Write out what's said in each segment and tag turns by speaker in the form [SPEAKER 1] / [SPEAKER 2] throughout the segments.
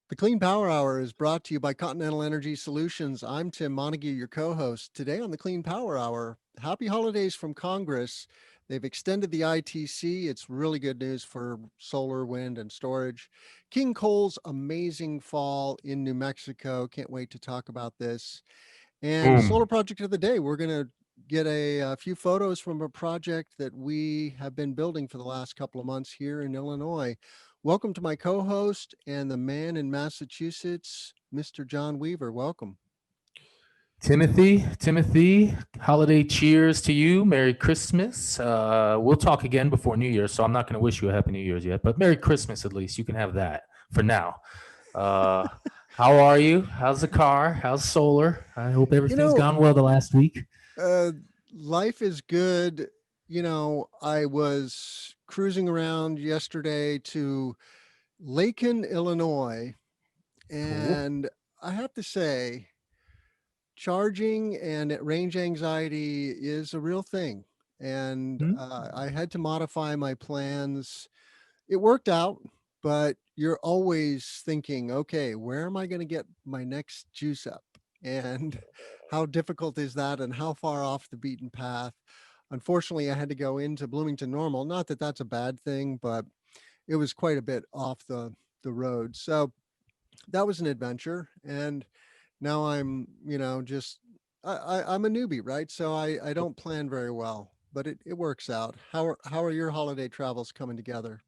[SPEAKER 1] The Clean Power Hour is brought to you by Continental Energy Solutions. I'm Tim Montague, your co-host. Today on the Clean Power Hour, happy holidays from Congress. They've extended the ITC. It's really good news for solar, wind, and storage. King Coal's amazing fall in New Mexico. Can't wait to talk about this. And solar
[SPEAKER 2] Boom.
[SPEAKER 1] project of the day, we're going to get a few photos from a project that we have been building for the last couple of months here in Illinois. Welcome to my co-host and the man in Massachusetts, Mr. John Weaver. Welcome.
[SPEAKER 2] Timothy, holiday cheers to you. Merry Christmas. We'll talk again before New Year's, so I'm not going to wish you a Happy New Year's yet, but Merry Christmas at least. You can have that for now. Uh, how are you? How's the car? How's solar? I hope
[SPEAKER 1] You
[SPEAKER 2] everything's
[SPEAKER 1] know,
[SPEAKER 2] gone well the last week.
[SPEAKER 1] uh, life is good. I was cruising around yesterday to Lacon, Illinois,
[SPEAKER 2] Cool.
[SPEAKER 1] and I have to say, charging and range anxiety is a real thing. And
[SPEAKER 2] Hmm?
[SPEAKER 1] I had to modify my plans. It worked out, but you're always thinking, okay, where am I going to get my next juice up? And how difficult is that? And how far off the beaten path? Unfortunately, I had to go into Bloomington Normal. Not that that's a bad thing, but it was quite a bit off the road. So that was an adventure. And now I'm, just I'm a newbie, right? So I don't plan very well, but it works out. How are your holiday travels coming together?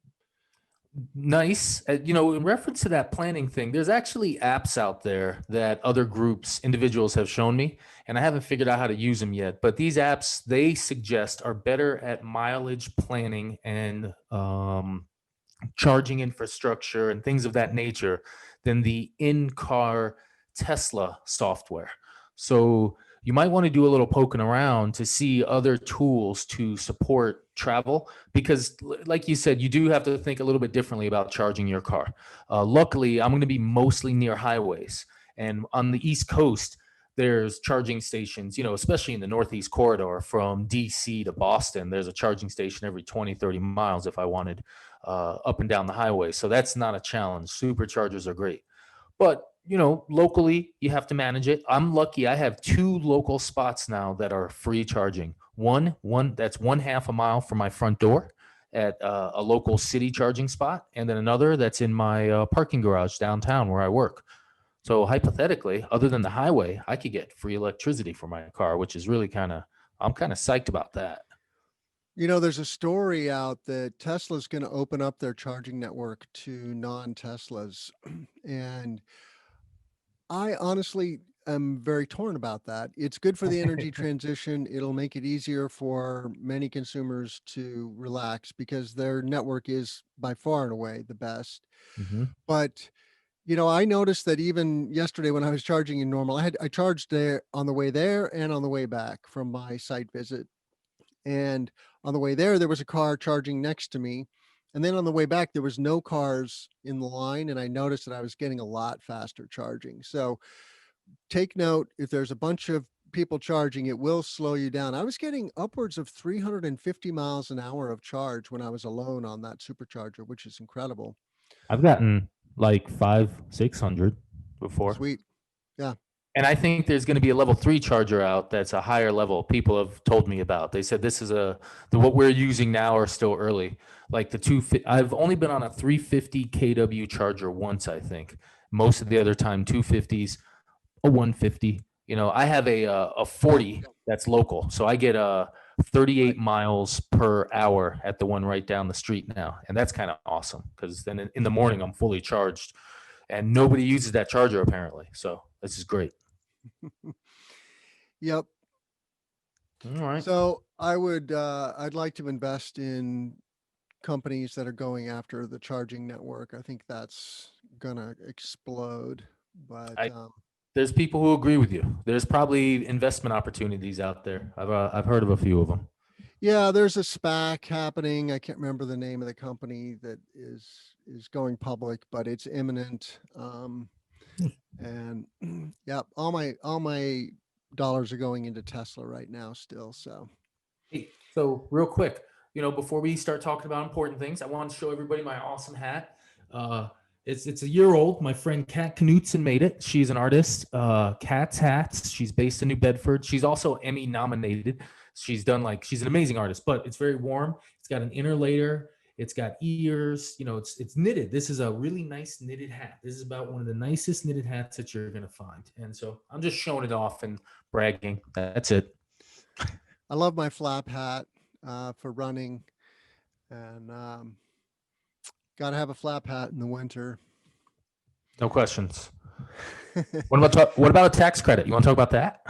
[SPEAKER 2] Nice. In reference to that planning thing, there's actually apps out there that other groups, individuals have shown me, and I haven't figured out how to use them yet. But these apps they suggest are better at mileage planning and charging infrastructure and things of that nature than the in-car Tesla software. So you might want to do a little poking around to see other tools to support travel because like you said, you do have to think a little bit differently about charging your car. Luckily, I'm going to be mostly near highways, and on the East Coast there's charging stations, especially in the Northeast corridor from DC to Boston. There's a charging station every 20, 30 miles if I wanted up and down the highway. So that's not a challenge. Superchargers are great. But, locally, you have to manage it. I'm lucky. I have two local spots now that are free charging. One that's one half a mile from my front door at a local city charging spot, and then another that's in my parking garage downtown where I work. So hypothetically, other than the highway, I could get free electricity for my car, which is really I'm kind of psyched about that.
[SPEAKER 1] There's a story out that Tesla's going to open up their charging network to non-Teslas. And I honestly am very torn about that. It's good for the energy transition. It'll make it easier for many consumers to relax because their network is by far and away the best.
[SPEAKER 2] Hmm.
[SPEAKER 1] But I noticed that even yesterday when I was charging in normal, I charged there on the way there and on the way back from my site visit. And on the way there was a car charging next to me. And then on the way back, there was no cars in the line. And I noticed that I was getting a lot faster charging. So take note, if there's a bunch of people charging, it will slow you down. I was getting upwards of 350 miles an hour of charge when I was alone on that supercharger, which is incredible.
[SPEAKER 2] I've gotten like five, 600 before.
[SPEAKER 1] Sweet. Yeah.
[SPEAKER 2] And I think there's going to be a level 3 charger out that's a higher level. People have told me about. They said this is what we're using now are still early. Like I've only been on a 350 kW charger once, I think. Most of the other time 250s, a 150. I have a 40 that's local. So I get 38
[SPEAKER 1] Right.
[SPEAKER 2] miles per hour at the one right down the street now. And that's kind of awesome because then in the morning I'm fully charged and nobody uses that charger apparently. So this is great.
[SPEAKER 1] Yep.
[SPEAKER 2] All right.
[SPEAKER 1] So I'd like to invest in companies that are going after the charging network. I think that's gonna explode. But
[SPEAKER 2] I There's people who agree with you. There's probably investment opportunities out there. I've heard of a few of them.
[SPEAKER 1] yeah, there's a SPAC happening. I can't remember the name of the company that is going public, but it's imminent. And yeah, all my dollars are going into Tesla right now still. So
[SPEAKER 2] Hey, so real quick, before we start talking about important things, I want to show everybody my awesome hat. Uh, It's a year old. My friend Kat Knutson made it. She's an artist. Kat's Hats. She's based in New Bedford. She's also Emmy nominated. She's an amazing artist, but it's very warm. It's got an inner layer. It's got ears. It's knitted. This is a really nice knitted hat. This is about one of the nicest knitted hats that you're gonna find. And so I'm just showing it off and bragging. That's it.
[SPEAKER 1] I love my flap hat for running, and got to have a flap hat in the winter.
[SPEAKER 2] No questions. What about a tax credit? You want to talk about that?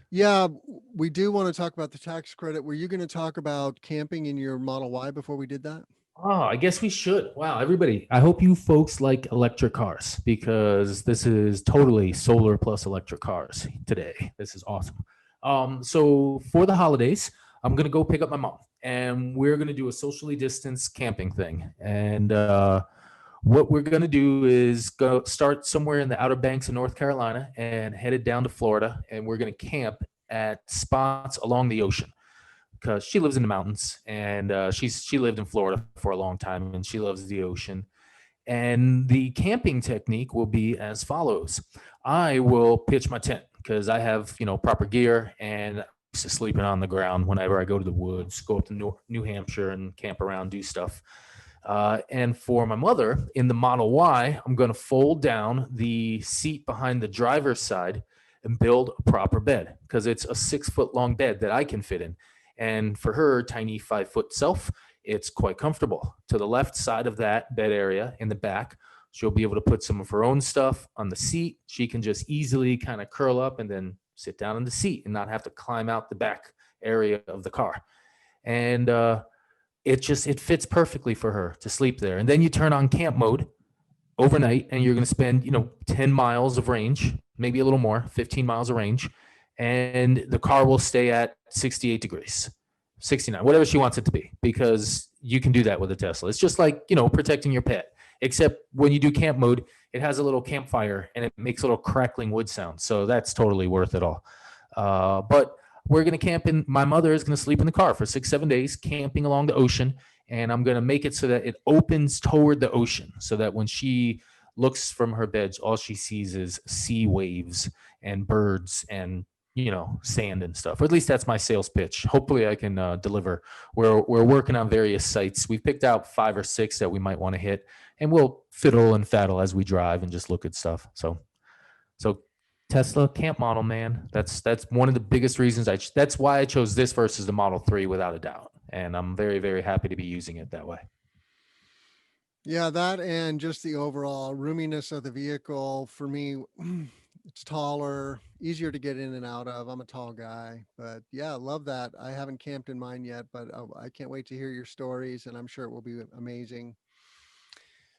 [SPEAKER 1] Yeah, we do want to talk about the tax credit. Were you going to talk about camping in your Model Y before we did that?
[SPEAKER 2] Oh, I guess we should. Wow, everybody. I hope you folks like electric cars because this is totally solar plus electric cars today. This is awesome. So for the holidays, I'm gonna go pick up my mom and we're gonna do a socially distanced camping thing. And what we're gonna do is go start somewhere in the Outer Banks of North Carolina and headed down to Florida, and we're gonna camp at spots along the ocean because she lives in the mountains and she lived in Florida for a long time and she loves the ocean. And the camping technique will be as follows: I will pitch my tent because I have proper gear, and I'm used to sleeping on the ground whenever I go to the woods, go up to New Hampshire and camp around, do stuff. And for my mother in the Model Y, I'm going to fold down the seat behind the driver's side and build a proper bed because it's a 6 foot long bed that I can fit in. And for her tiny 5 foot self, it's quite comfortable. To the left side of that bed area in the back, she'll be able to put some of her own stuff on the seat. She can just easily kind of curl up and then sit down in the seat and not have to climb out the back area of the car. And it fits perfectly for her to sleep there. And then you turn on camp mode overnight and you're going to spend 10 miles of range, maybe a little more, 15 miles of range, and the car will stay at 68 degrees, 69, whatever she wants it to be, because you can do that with a Tesla. It's just like protecting your pet, except when you do camp mode, it has a little campfire and it makes a little crackling wood sound, so that's totally worth it all. But we're going to camp in, my mother is going to sleep in the car for 6-7 days camping along the ocean, and I'm going to make it so that it opens toward the ocean so that when she looks from her bed, all she sees is sea waves and birds and sand and stuff. Or at least that's my sales pitch. Hopefully I can deliver. We're working on various sites. We've picked out 5 or 6 that we might want to hit, and we'll fiddle and faddle as we drive and just look at stuff. So Tesla camp model, man. That's one of the biggest reasons that's why I chose this versus the Model 3 without a doubt. And I'm very, very happy to be using it that way.
[SPEAKER 1] Yeah, that and just the overall roominess of the vehicle for me. It's taller, easier to get in and out of. I'm a tall guy, but yeah, I love that. I haven't camped in mine yet, but I can't wait to hear your stories, and I'm sure it will be amazing.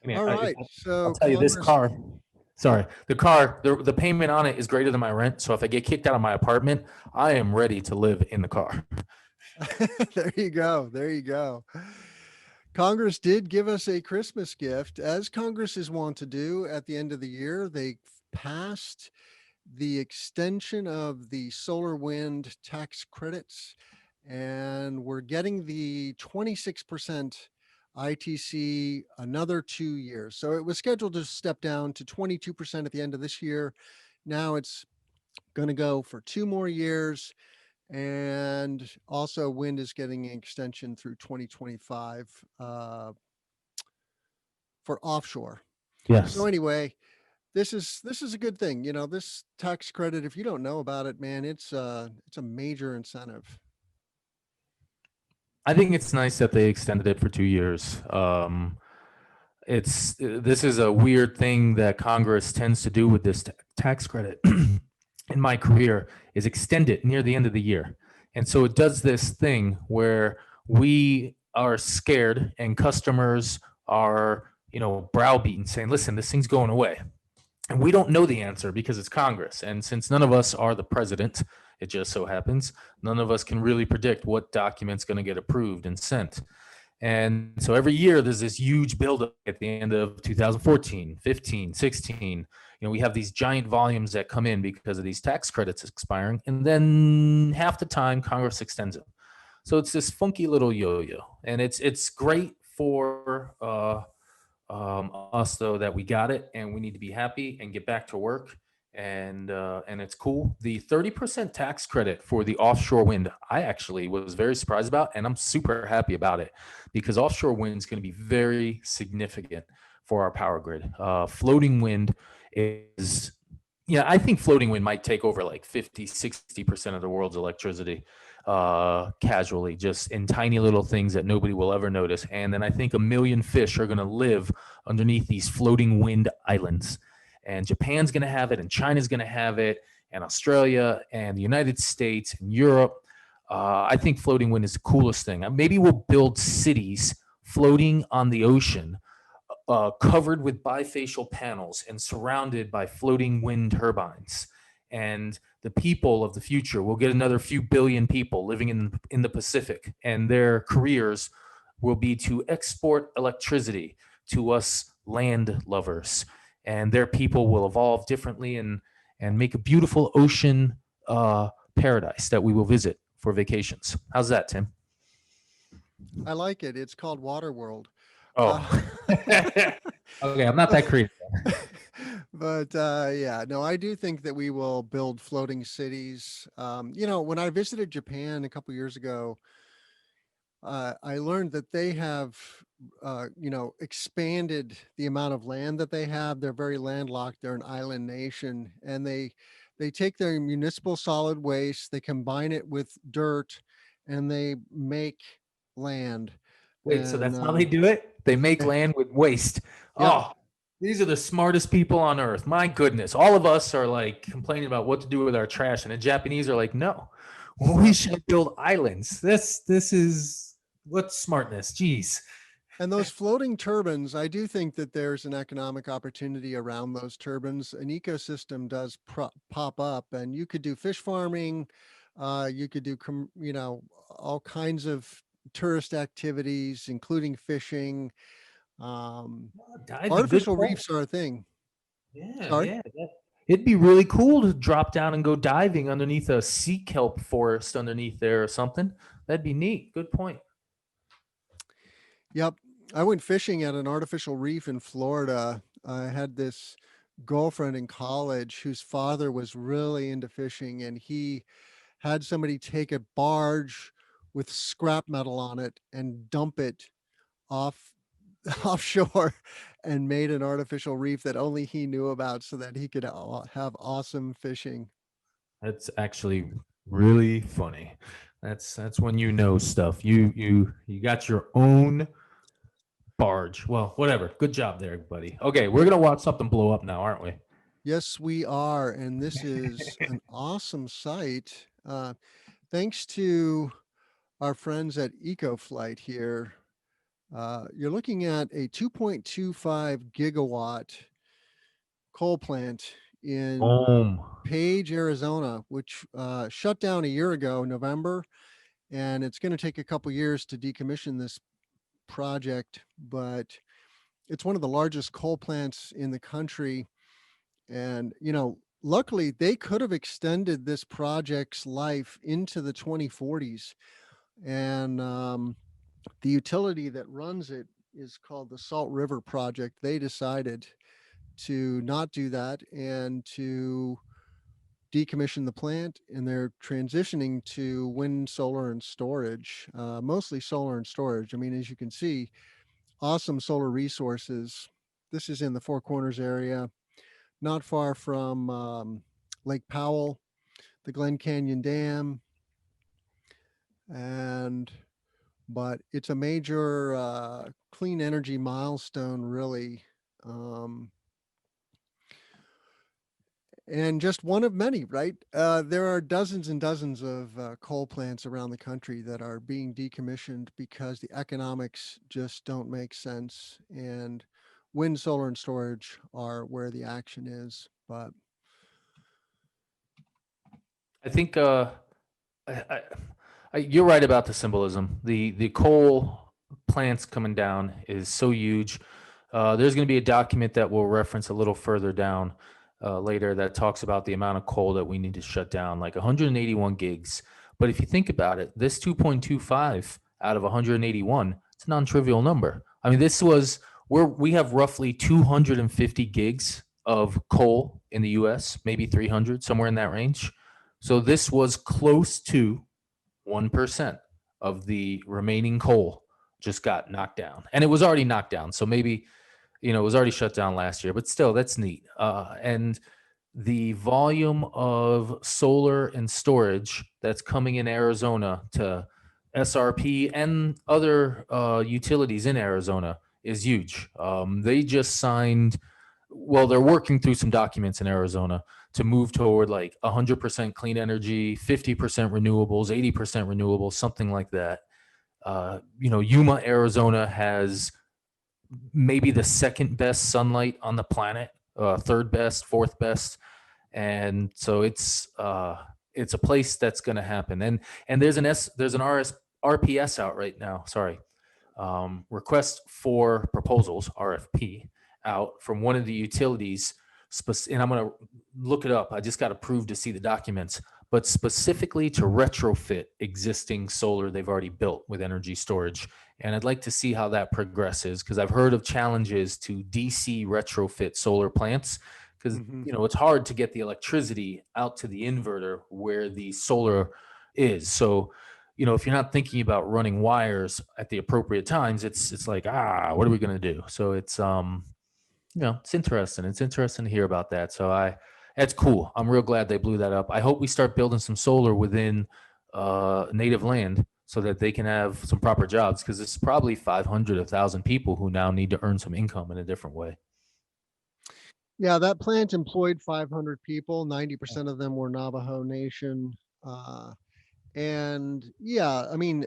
[SPEAKER 2] I mean,
[SPEAKER 1] All right,
[SPEAKER 2] I'll
[SPEAKER 1] so
[SPEAKER 2] tell you, this
[SPEAKER 1] Congress.
[SPEAKER 2] car, sorry, the payment on it is greater than my rent. So if I get kicked out of my apartment, I am ready to live in the car.
[SPEAKER 1] There you go. There you go. Congress did give us a Christmas gift, as Congress is wont to do at the end of the year. They passed the extension of the solar wind tax credits, and we're getting the 26% ITC another 2 years. So it was scheduled to step down to 22% at the end of this year. Now it's going to go for 2 more years. And also, wind is getting an extension through 2025 for offshore. So
[SPEAKER 2] Yes.
[SPEAKER 1] anyway, this is a good thing. This tax credit, if you don't know about it, man, it's a major incentive.
[SPEAKER 2] I think it's nice that they extended it for 2 years. This is a weird thing that Congress tends to do with this tax credit. In my career, is extend it near the end of the year, and so it does this thing where we are scared and customers are browbeaten, saying, "Listen, this thing's going away." And we don't know the answer because it's Congress. And since none of us are the president, it just so happens, none of us can really predict what document's going to get approved and sent. And so every year there's this huge buildup at the end of 2014, 15, 16. We have these giant volumes that come in because of these tax credits expiring. And then half the time Congress extends them. So it's this funky little yo-yo. And it's great for Us though that we got it and we need to be happy and get back to work, and it's cool. The 30% tax credit for the offshore wind, I actually was very surprised about, and I'm super happy about it because offshore wind is going to be very significant for our power grid. Floating wind is, yeah, I think floating wind might take over like 50, 60% of the world's electricity casually, just in tiny little things that nobody will ever notice. And then I think a million fish are going to live underneath these floating wind islands. And Japan's going to have it, and China's going to have it, and Australia, and the United States, and Europe. I think floating wind is the coolest thing. Maybe we'll build cities floating on the ocean, covered with bifacial panels and surrounded by floating wind turbines. And the people of the future will get another few billion people living in the Pacific, and their careers will be to export electricity to us land lovers. And their people will evolve differently and make a beautiful ocean paradise that we will visit for vacations. How's that, Tim?
[SPEAKER 1] I like it. It's called Waterworld.
[SPEAKER 2] Oh,
[SPEAKER 1] Uh,
[SPEAKER 2] okay. I'm not that creative.
[SPEAKER 1] but yeah, no, I do think that we will build floating cities. When I visited Japan a couple years ago, I learned that they have, expanded the amount of land that they have. They're very landlocked. They're an island nation, and they take their municipal solid waste, they combine it with dirt, and they make land.
[SPEAKER 2] Wait, so
[SPEAKER 1] And
[SPEAKER 2] that's how they do it? They make land with waste.
[SPEAKER 1] yep.
[SPEAKER 2] Oh, these are the smartest people on earth. My goodness. All of us are like complaining about what to do with our trash, and the Japanese are like, no, we should build islands. This is what smartness. Jeez.
[SPEAKER 1] And those floating turbines, I do think that there's an economic opportunity around those turbines. An ecosystem does pop up, and you could do fish farming. You could do, all kinds of tourist activities, including fishing. Um,
[SPEAKER 2] Diving, good
[SPEAKER 1] Artificial
[SPEAKER 2] point.
[SPEAKER 1] reefs are a thing.
[SPEAKER 2] Yeah,
[SPEAKER 1] Sorry.
[SPEAKER 2] yeah. It'd be really cool to drop down and go diving underneath a sea kelp forest underneath there or something. That'd be neat. Good point.
[SPEAKER 1] Yep. I went fishing at an artificial reef in Florida. I had this girlfriend in college whose father was really into fishing, and he had somebody take a barge with scrap metal on it and dump it off offshore and made an artificial reef that only he knew about so that he could have awesome fishing.
[SPEAKER 2] That's actually really funny. That's when you know stuff. You got your own barge. Well, whatever. Good job there, buddy. Okay, we're gonna watch something blow up now, aren't we?
[SPEAKER 1] Yes, we are. And this is an awesome site. Thanks to our friends at EcoFlight here. You're looking at a 2.25 gigawatt coal plant in
[SPEAKER 2] Boom.
[SPEAKER 1] Page, Arizona, which shut down a year ago, November, and it's going to take a couple years to decommission this project. But it's one of the largest coal plants in the country, and luckily they could have extended this project's life into the 2040s. And the utility that runs it is called the Salt River Project. They decided to not do that and to decommission the plant, and they're transitioning to wind, solar, and storage, mostly solar and storage. I mean, as you can see, awesome solar resources. This is in the Four Corners area, not far from Lake Powell, the Glen Canyon Dam, and but it's a major clean energy milestone, really. Um, and just one of many, right? There are dozens and dozens of coal plants around the country that are being decommissioned because the economics just don't make sense. And wind, solar, and storage are where the action is. But
[SPEAKER 2] I think I, you're right about the symbolism. The coal plants coming down is so huge. There's going to be a document that we'll reference a little further down later that talks about the amount of coal that we need to shut down, like 181 gigs. But if you think about it, this 2.25 out of 181, it's a non-trivial number. I mean, this was we have roughly 250 gigs of coal in the US, maybe 300, somewhere in that range. So this was close to 1% of the remaining coal just got knocked down. And it was already knocked down. So maybe, it was already shut down last year, but still, that's neat. And the volume of solar and storage that's coming in Arizona to SRP and other utilities in Arizona is huge. They just signed, well, they're working through some documents in Arizona to move toward like 100% clean energy, 50% renewables, 80% renewables, something like that. Yuma, Arizona has maybe the second best sunlight on the planet, third best, fourth best, and so it's a place that's going to happen. And there's an RPS out right now. Sorry, request for proposals (RFP) out from one of the utilities. And I'm going to look it up. I just got approved to see the documents, but specifically to retrofit existing solar they've already built with energy storage. And I'd like to see how that progresses because I've heard of challenges to DC retrofit solar plants because it's hard to get the electricity out to the inverter where the solar is. So, if you're not thinking about running wires at the appropriate times, it's like, what are we going to do? So it's it's interesting. It's interesting to hear about that. So that's cool. I'm real glad they blew that up. I hope we start building some solar within native land so that they can have some proper jobs because it's probably 500, 1,000 people who now need to earn some income in a different way.
[SPEAKER 1] Yeah, that plant employed 500 people. 90% of them were Navajo Nation. And yeah, I mean,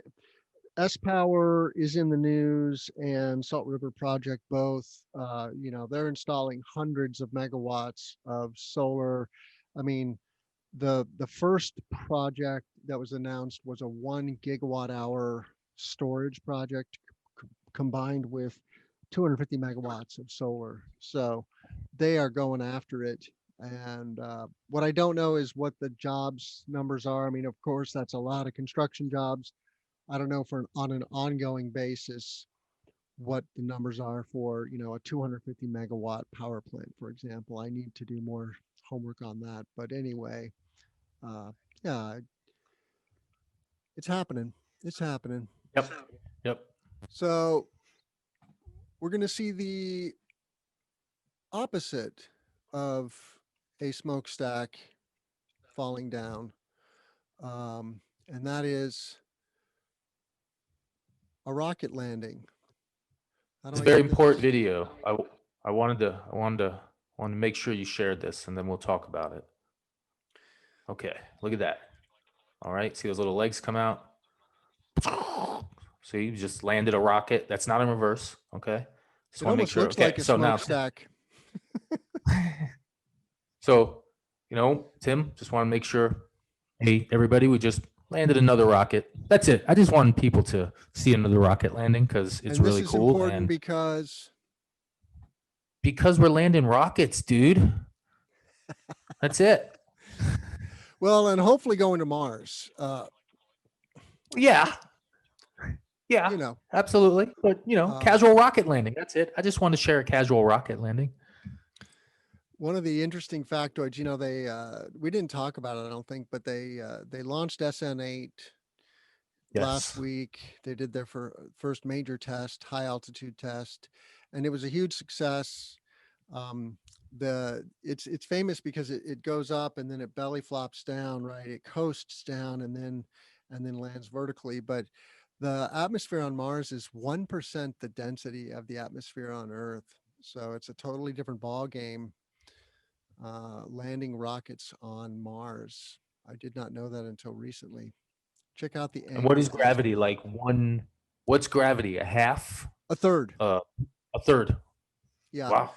[SPEAKER 1] sPower is in the news and Salt River Project both. They're installing hundreds of megawatts of solar. I mean, the first project that was announced was a 1 gigawatt hour storage project combined with 250 megawatts of solar. So they are going after it. And what I don't know is what the jobs numbers are. I mean, of course, that's a lot of construction jobs. I don't know on an ongoing basis what the numbers are for, a 250 megawatt power plant, for example. I need to do more homework on that. But anyway, uh, yeah, it's happening. It's happening.
[SPEAKER 2] Yep. Yep.
[SPEAKER 1] So we're going to see the opposite of a smokestack falling down. And that is a rocket landing.
[SPEAKER 2] It's a very important video. I wanted to make sure you shared this, and then we'll talk about it. Okay, look at that. All right, see those little legs come out. See, you just landed a rocket. That's not in reverse. Okay, just
[SPEAKER 1] It
[SPEAKER 2] want to make
[SPEAKER 1] almost
[SPEAKER 2] sure.
[SPEAKER 1] looks
[SPEAKER 2] Okay,
[SPEAKER 1] like a
[SPEAKER 2] so now,
[SPEAKER 1] smokestack.
[SPEAKER 2] so Tim, just want to make sure. Hey, everybody, we just landed another rocket. That's it. I just wanted people to see another rocket landing because it's
[SPEAKER 1] And
[SPEAKER 2] really
[SPEAKER 1] this is
[SPEAKER 2] cool.
[SPEAKER 1] important
[SPEAKER 2] And
[SPEAKER 1] because
[SPEAKER 2] we're landing rockets, dude. That's it.
[SPEAKER 1] well, and hopefully going to Mars.
[SPEAKER 2] Yeah. Yeah,
[SPEAKER 1] You know,
[SPEAKER 2] absolutely. But, casual rocket landing. That's it. I just wanted to share a casual rocket landing.
[SPEAKER 1] one of the interesting factoids, they we didn't talk about it, I don't think, but they launched SN8 last
[SPEAKER 2] Yes.
[SPEAKER 1] week. They did their first major test, high altitude test, and it was a huge success. It's famous because it goes up and then it belly flops down, right? It coasts down and then lands vertically. But the atmosphere on Mars is 1% the density of the atmosphere on Earth. So it's a totally different ball game. Landing rockets on Mars. I did not know that until recently. Check out the
[SPEAKER 2] And what is
[SPEAKER 1] angle.
[SPEAKER 2] gravity? What's gravity? A half?
[SPEAKER 1] A third.
[SPEAKER 2] A third.
[SPEAKER 1] Yeah.
[SPEAKER 2] Wow.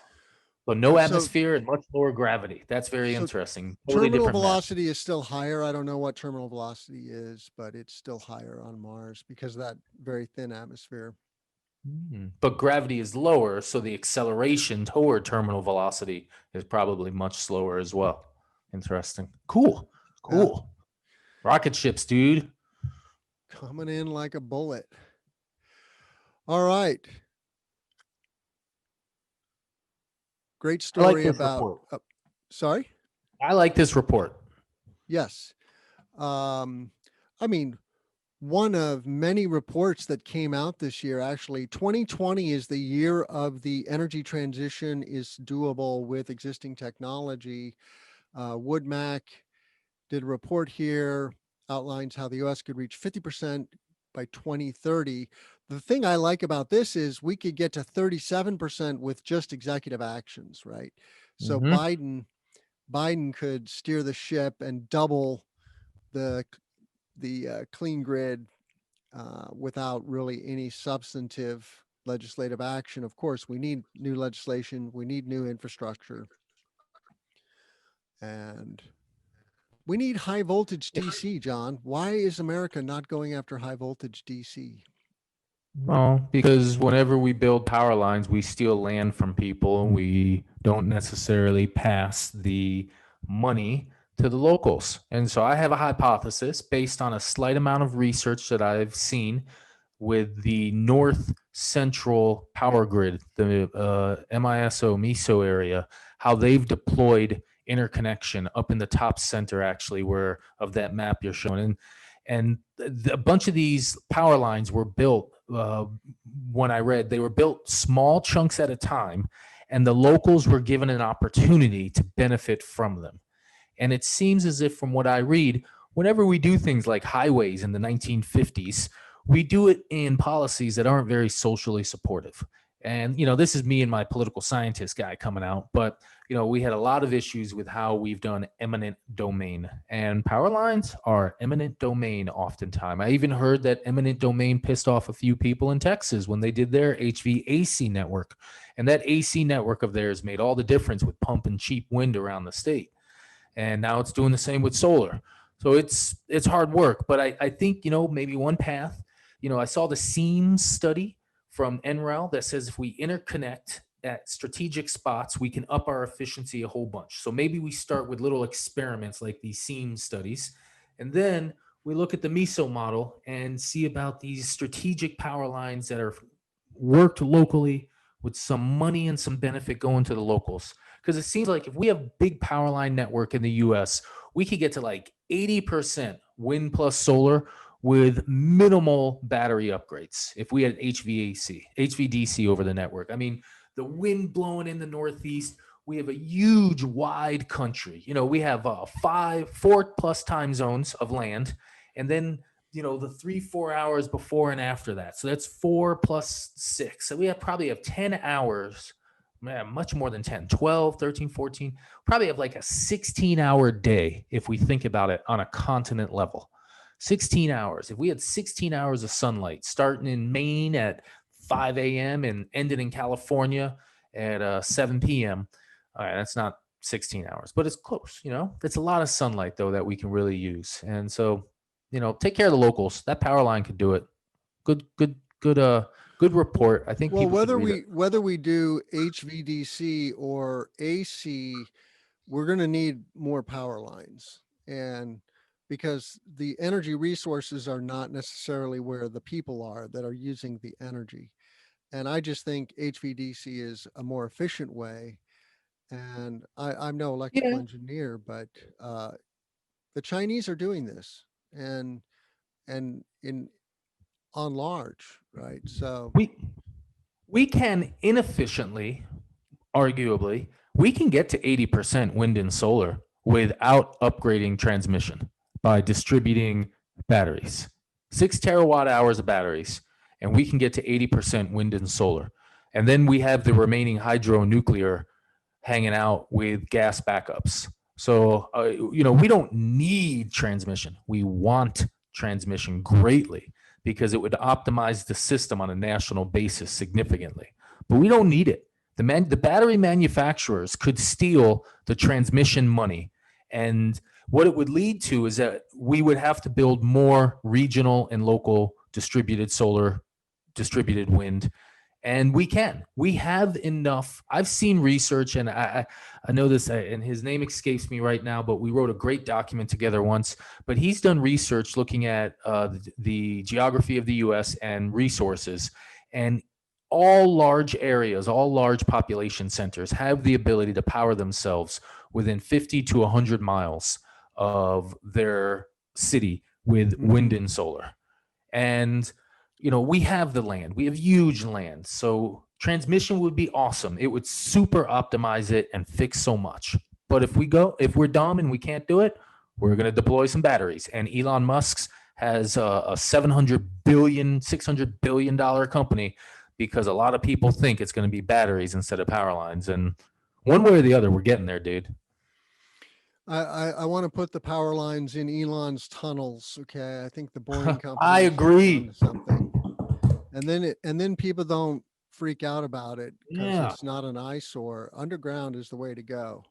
[SPEAKER 2] So no
[SPEAKER 1] So
[SPEAKER 2] atmosphere and much lower gravity. That's very
[SPEAKER 1] so
[SPEAKER 2] interesting. Totally
[SPEAKER 1] terminal
[SPEAKER 2] different math.
[SPEAKER 1] velocity is still higher. I don't know what terminal velocity is, but it's still higher on Mars because of that very thin atmosphere.
[SPEAKER 2] But gravity is lower, so the acceleration toward terminal velocity is probably much slower as well. Interesting. Cool.
[SPEAKER 1] Yeah.
[SPEAKER 2] Rocket ships, dude.
[SPEAKER 1] Coming in like a bullet. All right. great
[SPEAKER 2] I like
[SPEAKER 1] story
[SPEAKER 2] this
[SPEAKER 1] about,
[SPEAKER 2] report.
[SPEAKER 1] sorry?
[SPEAKER 2] I like this report.
[SPEAKER 1] Yes. Um, I mean, one of many reports that came out this year, actually, 2020 is the year of the energy transition is doable with existing technology. WoodMac did a report here, outlines how the US could reach 50% by 2030. The thing I like about this is we could get to 37% with just executive actions, right? So
[SPEAKER 2] Mm-hmm.
[SPEAKER 1] Biden could steer the ship and double the clean grid without really any substantive legislative action. Of course, we need new legislation, we need new infrastructure, and we need high voltage DC, John. Why is America not going after high voltage DC?
[SPEAKER 2] Well, because whenever we build power lines, we steal land from people. We don't necessarily pass the money to the locals. And so I have a hypothesis based on a slight amount of research that I've seen with the north central power grid, the MISO area, how they've deployed interconnection up in the top center, actually, where of that map you're showing. And a bunch of these power lines were built, when I read, they were built small chunks at a time, and the locals were given an opportunity to benefit from them. And it seems as if, from what I read, whenever we do things like highways in the 1950s, we do it in policies that aren't very socially supportive. And, this is me and my political scientist guy coming out, but, we had a lot of issues with how we've done eminent domain, and power lines are eminent domain oftentimes. I even heard that eminent domain pissed off a few people in Texas when they did their HVAC network. And that AC network of theirs made all the difference with pumping cheap wind around the state. And now it's doing the same with solar. So it's hard work, but I think, maybe one path. I saw the seams study from NREL that says if we interconnect at strategic spots, we can up our efficiency a whole bunch. So maybe we start with little experiments like these seams studies, and then we look at the MISO model and see about these strategic power lines that are worked locally with some money and some benefit going to the locals. Because it seems like if we have big power line network in the US, we could get to like 80% wind plus solar with minimal battery upgrades if we had HVDC over the network. I mean, the wind blowing in the Northeast, we have a huge wide country. We have 4+ time zones of land, and then the 3-4 hours before and after that. So that's 4 plus 6. So we probably have 10 hours, man, much more than 10, 12, 13, 14. Probably have like a 16-hour day if we think about it on a continent level. 16 hours. If we had 16 hours of sunlight starting in Maine at 5 a.m. and ending in California at 7 p.m., all right, that's not 16 hours, but it's close. It's a lot of sunlight, though, that we can really use. And so, take care of the locals. That power line could do it. Good report. I think
[SPEAKER 1] Well,
[SPEAKER 2] people should read it.
[SPEAKER 1] whether we do HVDC or AC, we're going to need more power lines, and because the energy resources are not necessarily where the people are that are using the energy. And I just think HVDC is a more efficient way. And I'm no electrical
[SPEAKER 2] Yeah,
[SPEAKER 1] engineer, but the Chinese are doing this, and in on large, right? So
[SPEAKER 2] we we can inefficiently, arguably, we can get to 80% wind and solar without upgrading transmission by distributing batteries. 6 terawatt hours of batteries, and we can get to 80% wind and solar. And then we have the remaining hydro nuclear hanging out with gas backups. So, we don't need transmission. We want transmission greatly because it would optimize the system on a national basis significantly. But we don't need it. The battery manufacturers could steal the transmission money. And what it would lead to is that we would have to build more regional and local distributed solar, distributed wind, and we have enough. I've seen research, and I know this, and his name escapes me right now, but we wrote a great document together once. But he's done research looking at the geography of the US and resources, and all large areas, all large population centers have the ability to power themselves within 50 to 100 miles of their city with wind and solar. And, we have the land, we have huge land. So transmission would be awesome. It would super optimize it and fix so much. But if we're dumb and we can't do it, we're going to deploy some batteries. And Elon Musk's has a $600 billion company because a lot of people think it's going to be batteries instead of power lines. And one way or the other, we're getting there, dude.
[SPEAKER 1] I want to put the power lines in Elon's tunnels. Okay, I think the boring company.
[SPEAKER 2] I agree.
[SPEAKER 1] Something, and then people don't freak out about it because
[SPEAKER 2] Yeah.
[SPEAKER 1] it's not an eyesore. Underground is the way to go.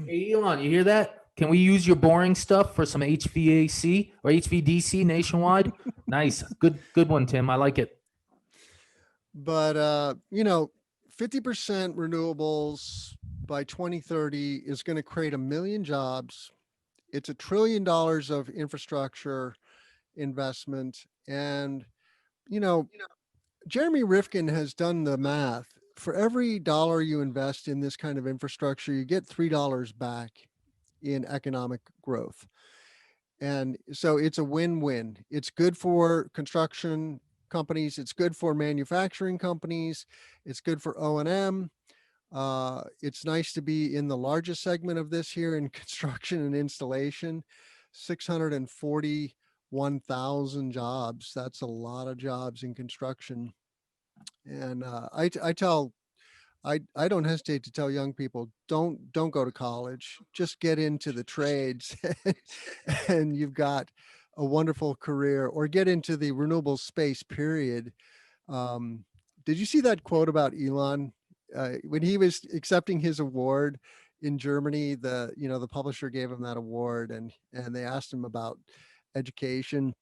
[SPEAKER 2] Hey, Elon, you hear that? Can we use your boring stuff for some HVAC or HVDC nationwide? Nice. Good one, Tim. I like it.
[SPEAKER 1] But 50% renewables by 2030 is going to create 1 million jobs. It's $1 trillion of infrastructure investment. And, Jeremy Rifkin has done the math. For every dollar you invest in this kind of infrastructure, you get $3 back in economic growth. And so it's a win-win. It's good for construction companies. It's good for manufacturing companies. It's good for O&M. It's nice to be in the largest segment of this here in construction and installation. 641,000 jobs. That's a lot of jobs in construction. And I don't hesitate to tell young people, don't go to college, just get into the trades and you've got a wonderful career, or get into the renewable space, period. Did you see that quote about Elon? When he was accepting his award in Germany, the publisher gave him that award, and they asked him about education.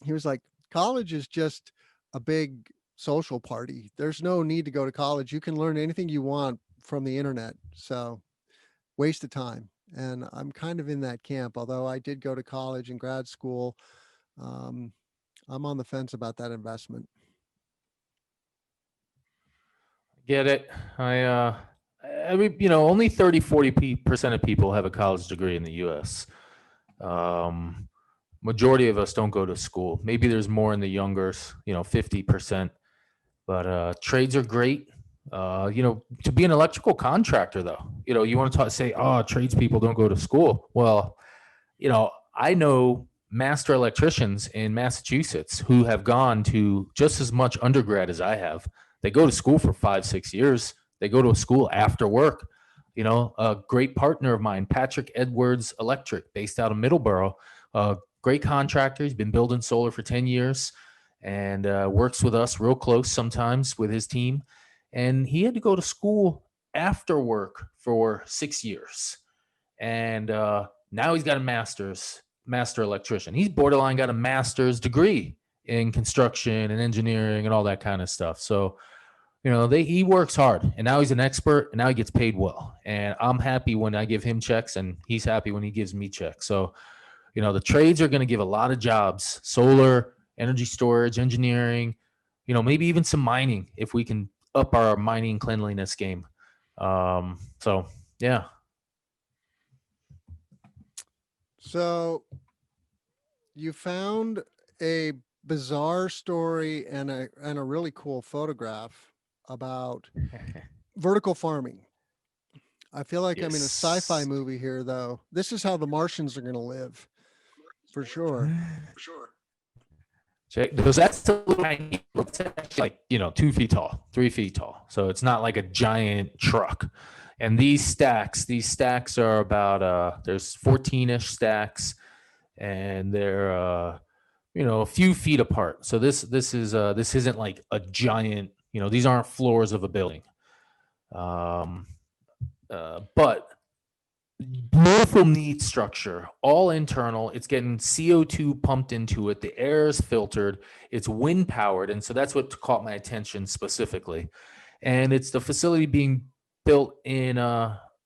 [SPEAKER 1] He was like, college is just a big social party. There's no need to go to college. You can learn anything you want from the internet. So waste of time. And I'm kind of in that camp, although I did go to college and grad school. I'm on the fence about that investment.
[SPEAKER 2] Get it. Only 30-40% of people have a college degree in the US. Majority of us don't go to school. Maybe there's more in the youngers, 50%. But trades are great. To be an electrical contractor, though, you want to say, oh, tradespeople don't go to school. Well, I know master electricians in Massachusetts who have gone to just as much undergrad as I have. They go to school for 5-6 years. They go to a school after work. A great partner of mine, Patrick Edwards Electric, based out of Middleborough, great contractor. He's been building solar for 10 years. And works with us real close sometimes with his team. And he had to go to school after work for 6 years. And now he's got a master electrician. He's borderline got a master's degree in construction and engineering and all that kind of stuff. So, he works hard, and now he's an expert, and now he gets paid well. And I'm happy when I give him checks, and he's happy when he gives me checks. So, the trades are going to give a lot of jobs: solar, energy storage, engineering, maybe even some mining if we can up our mining cleanliness game. So yeah.
[SPEAKER 1] So you found a bizarre story and a really cool photograph about vertical farming. I feel like I'm in a sci-fi movie here, though. This is how the Martians are going to live, for sure.
[SPEAKER 2] That's like 2 feet tall, 3 feet tall. So it's not like a giant truck. And these stacks are about there's 14-ish stacks, and they're a few feet apart. So this isn't like a giant, these aren't floors of a building. But beautiful, neat structure, all internal. It's getting CO2 pumped into it. The air is filtered. It's wind powered. And so that's what caught my attention specifically. And it's the facility being built in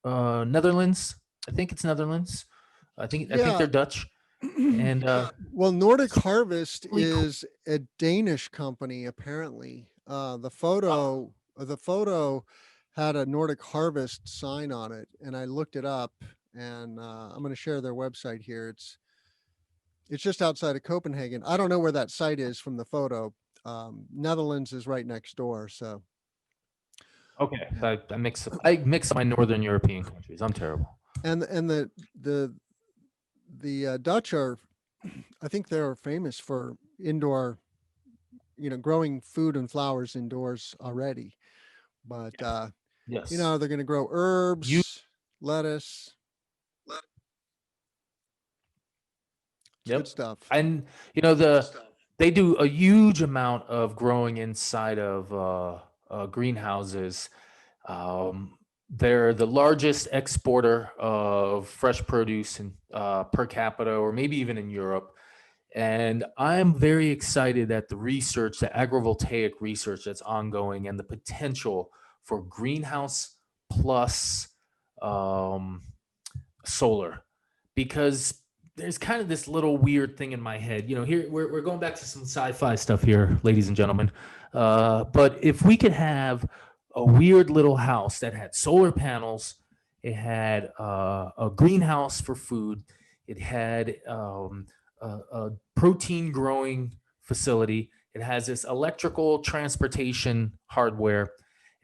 [SPEAKER 2] Netherlands. I think it's Netherlands. I think they're Dutch. And
[SPEAKER 1] well, Nordic Harvest is a Danish company, apparently. The photo The photo had a Nordic Harvest sign on it, and I looked it up, and I'm going to share their website here. It's just outside of Copenhagen. I don't know where that site is from the photo. Netherlands is right next door, so
[SPEAKER 2] Okay,
[SPEAKER 1] yeah.
[SPEAKER 2] I mix up my Northern European countries. I'm terrible.
[SPEAKER 1] And the Dutch are, I think they're famous for indoor, growing food and flowers indoors already. But
[SPEAKER 2] Yes.
[SPEAKER 1] they're going to grow
[SPEAKER 2] You.
[SPEAKER 1] herbs, lettuce. It's good
[SPEAKER 2] Yep.
[SPEAKER 1] stuff.
[SPEAKER 2] And they do a huge amount of growing inside of greenhouses. Um, they're the largest exporter of fresh produce in, per capita, or maybe even in Europe. And I'm very excited at the research, the agrivoltaic research that's ongoing, and the potential for greenhouse plus um, solar, because there's kind of this little weird thing in my head. Here we're going back to some sci-fi stuff here, ladies and gentlemen. But if we could have a weird little house that had solar panels, it had a greenhouse for food, it had a protein growing facility, it has this electrical transportation hardware,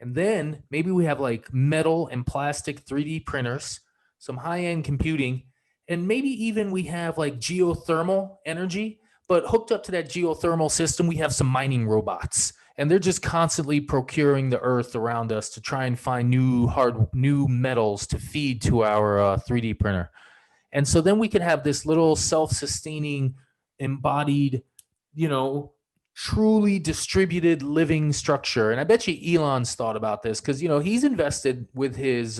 [SPEAKER 2] and then maybe we have like metal and plastic 3D printers, some high-end computing, and maybe even we have like geothermal energy. But hooked up to that geothermal system, we have some mining robots, and they're just constantly procuring the earth around us to try and find new metals to feed to our 3D printer. And so then we could have this little self-sustaining, embodied, you know, truly distributed living structure. And I bet you Elon's thought about this, because he's invested with his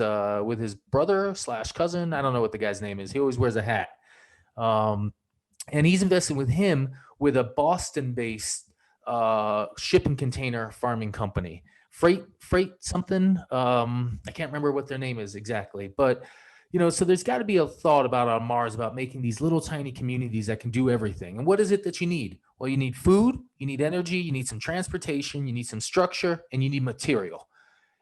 [SPEAKER 2] brother slash cousin. I don't know what the guy's name is. He always wears a hat. Um, and he's invested with him with a Boston-based shipping container farming company, freight something. I can't remember what their name is exactly, but so there's got to be a thought about on Mars about making these little tiny communities that can do everything. And what is it that you need? Well, you need food, you need energy, you need some transportation, you need some structure, and you need material.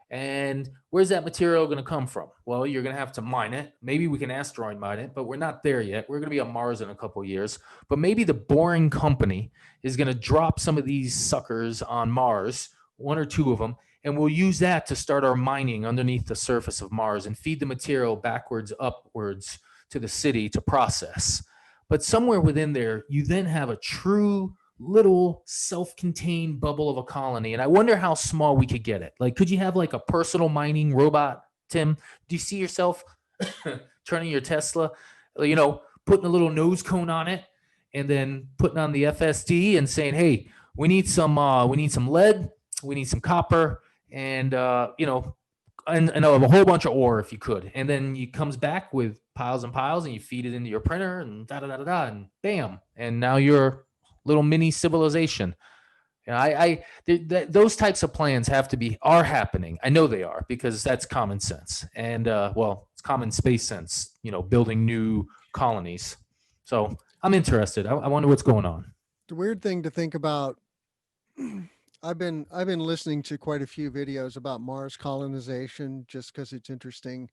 [SPEAKER 2] And where's that material going to come from? Well, you're going to have to mine it. Maybe we can asteroid mine it, but we're not there yet. We're going to be on Mars in a couple of years. But maybe the Boring Company is going to drop some of these suckers on Mars, one or two of them, and we'll use that to start our mining underneath the surface of Mars and feed the material backwards, upwards to the city to process. But somewhere within there, you then have a true little self-contained bubble of a colony. And I wonder how small we could get it. Like, could you have like a personal mining robot, Tim? Do you see yourself turning your Tesla, putting a little nose cone on it and then putting on the FSD and saying, hey, we need some lead, we need some copper, and and a whole bunch of ore if you could. And then he comes back with piles and piles, and you feed it into your printer, and da da da da da, and bam, and now you're little mini civilization. Those types of plans are happening. I know they are, because that's common sense, and it's common space sense. Building new colonies. So I'm interested. I wonder what's going on.
[SPEAKER 1] The weird thing to think about. I've been listening to quite a few videos about Mars colonization just because it's interesting.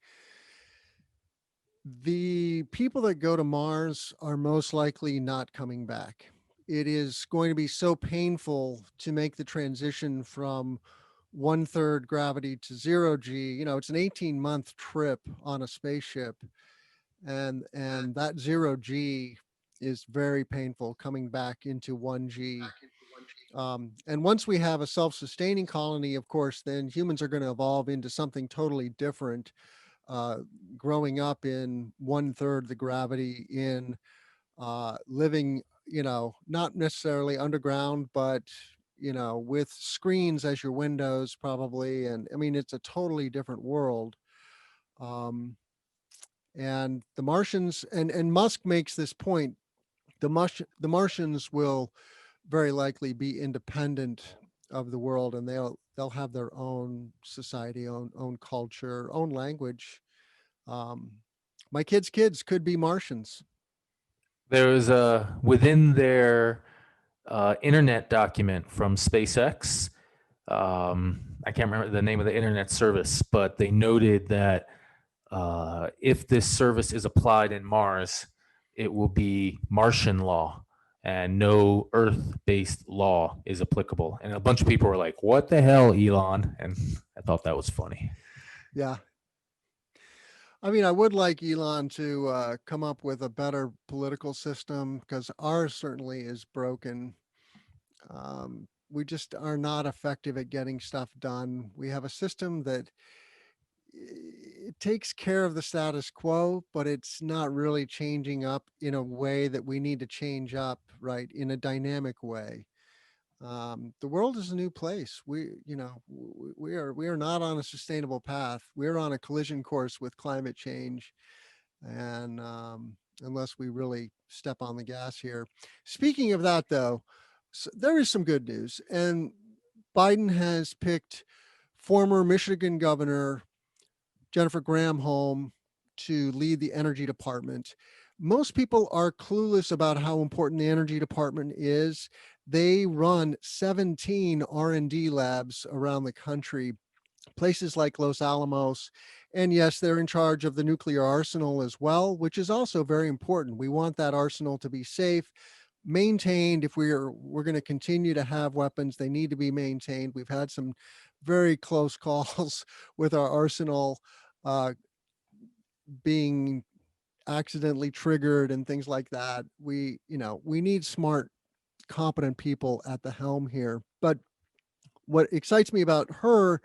[SPEAKER 1] The people that go to Mars are most likely not coming back. It is going to be so painful to make the transition from 1/3 gravity to 0 G. It's an 18-month trip on a spaceship, and that 0 G is very painful coming back into 1 G. And once we have a self-sustaining colony, of course, then humans are going to evolve into something totally different, uh, growing up in 1/3 the gravity, in living, not necessarily underground, but with screens as your windows probably. And I mean, it's a totally different world. Um, and the Martians, and Musk makes this point, the Martians will very likely be independent of the world, and they'll have their own society, own culture, own language. Um, my kids could be Martians.
[SPEAKER 2] There is within their internet document from SpaceX. I can't remember the name of the internet service, but they noted that if this service is applied in Mars, it will be Martian law and no Earth-based law is applicable. And a bunch of people were like, "What the hell, Elon?" And I thought that was funny.
[SPEAKER 1] Yeah. I mean, I would like Elon to come up with a better political system because ours certainly is broken. We just are not effective at getting stuff done. We have a system that it takes care of the status quo, but it's not really changing up in a way that we need to change up, right? In a dynamic way. The world is a new place. We are not on a sustainable path. We're on a collision course with climate change, and unless we really step on the gas here. Speaking of that, though, there is some good news, and Biden has picked former Michigan Governor Jennifer Granholm to lead the energy department. Most people are clueless about how important the energy department is. They run 17 R&D labs around the country, places like Los Alamos. And yes, they're in charge of the nuclear arsenal as well, which is also very important. We want that arsenal to be safe, maintained. If we're going to continue to have weapons, they need to be maintained. We've had some very close calls with our arsenal uh, being accidentally triggered and things like that. We need smart, competent people at the helm here. But what excites me about her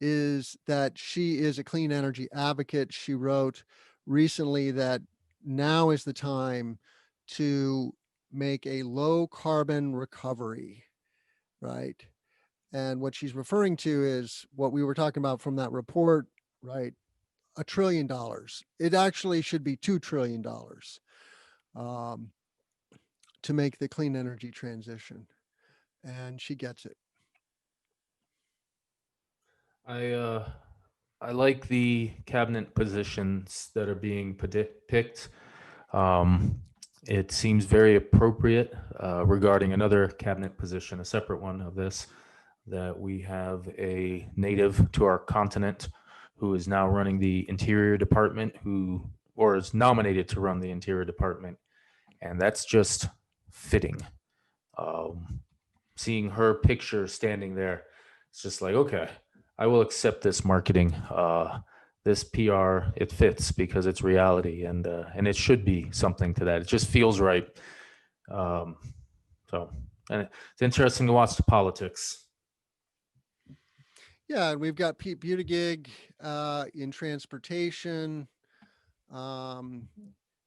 [SPEAKER 1] is that she is a clean energy advocate. She wrote recently that now is the time to make a low carbon recovery, right? And what she's referring to is what we were talking about from that report, right? $1 trillion. It actually should be $2 trillion um, to make the clean energy transition. And she gets it.
[SPEAKER 2] I uh, I like the cabinet positions that are being picked. Um, it seems very appropriate regarding another cabinet position, a separate one of this, that we have a native to our continent who is now running the Interior Department, who or is nominated to run the Interior Department, and that's just fitting. Um, Seeing her picture standing there, it's just like, okay, I will accept this marketing, this PR. It fits because it's reality, and it should be something to that. It just feels right. Um, so, and it's interesting to watch the politics.
[SPEAKER 1] Yeah, and we've got Pete Buttigieg in transportation. Um,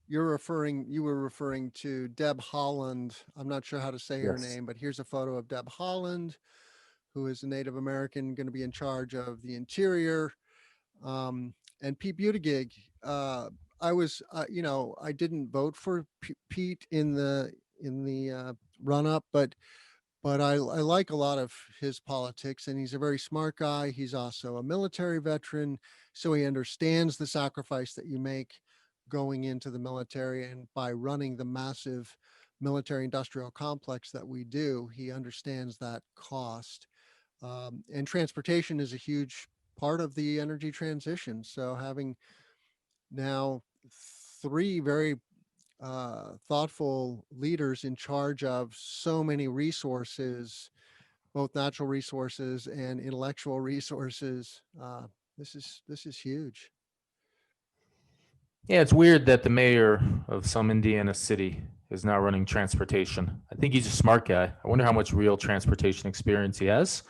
[SPEAKER 1] you were referring to Deb Holland. I'm not sure how to say her
[SPEAKER 2] Yes.
[SPEAKER 1] name, but here's a photo of Deb Holland, who is a Native American, going to be in charge of the interior. And Pete Buttigieg, I didn't vote for Pete in the run up, but I like a lot of his politics, and he's a very smart guy. He's also a military veteran, so he understands the sacrifice that you make going into the military, and by running the massive military industrial complex that we do, he understands that cost. And transportation is a huge part of the energy transition. So having now three very thoughtful leaders in charge of so many resources, both natural resources and intellectual resources. This is huge.
[SPEAKER 2] Yeah, it's weird that the mayor of some Indiana city is now running transportation. I think he's a smart guy. I wonder how much real transportation experience he has,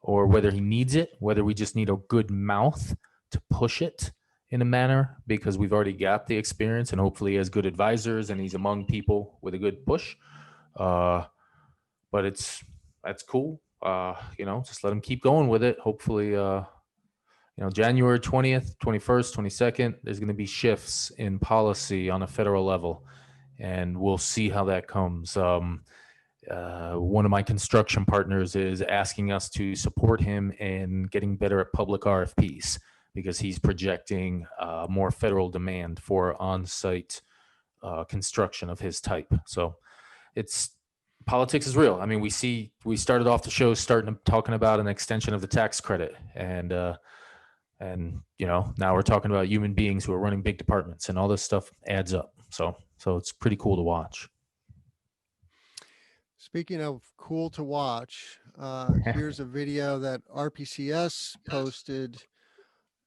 [SPEAKER 2] or whether he needs it, whether we just need a good mouth to push it in a manner because we've already got the experience and hopefully he has good advisors and he's among people with a good push. Uh, but that's cool. Just let him keep going with it. Hopefully, January 20th, 21st, 22nd, there's going to be shifts in policy on a federal level, and we'll see how that comes. One of my construction partners is asking us to support him in getting better at public RFPs because he's projecting more federal demand for on site construction of his type. So it's politics is real. I mean, we started off the show talking about an extension of the tax credit, and now we're talking about human beings who are running big departments, and all this stuff adds up. So it's pretty cool to watch.
[SPEAKER 1] Speaking of cool to watch, here's a video that RPCS posted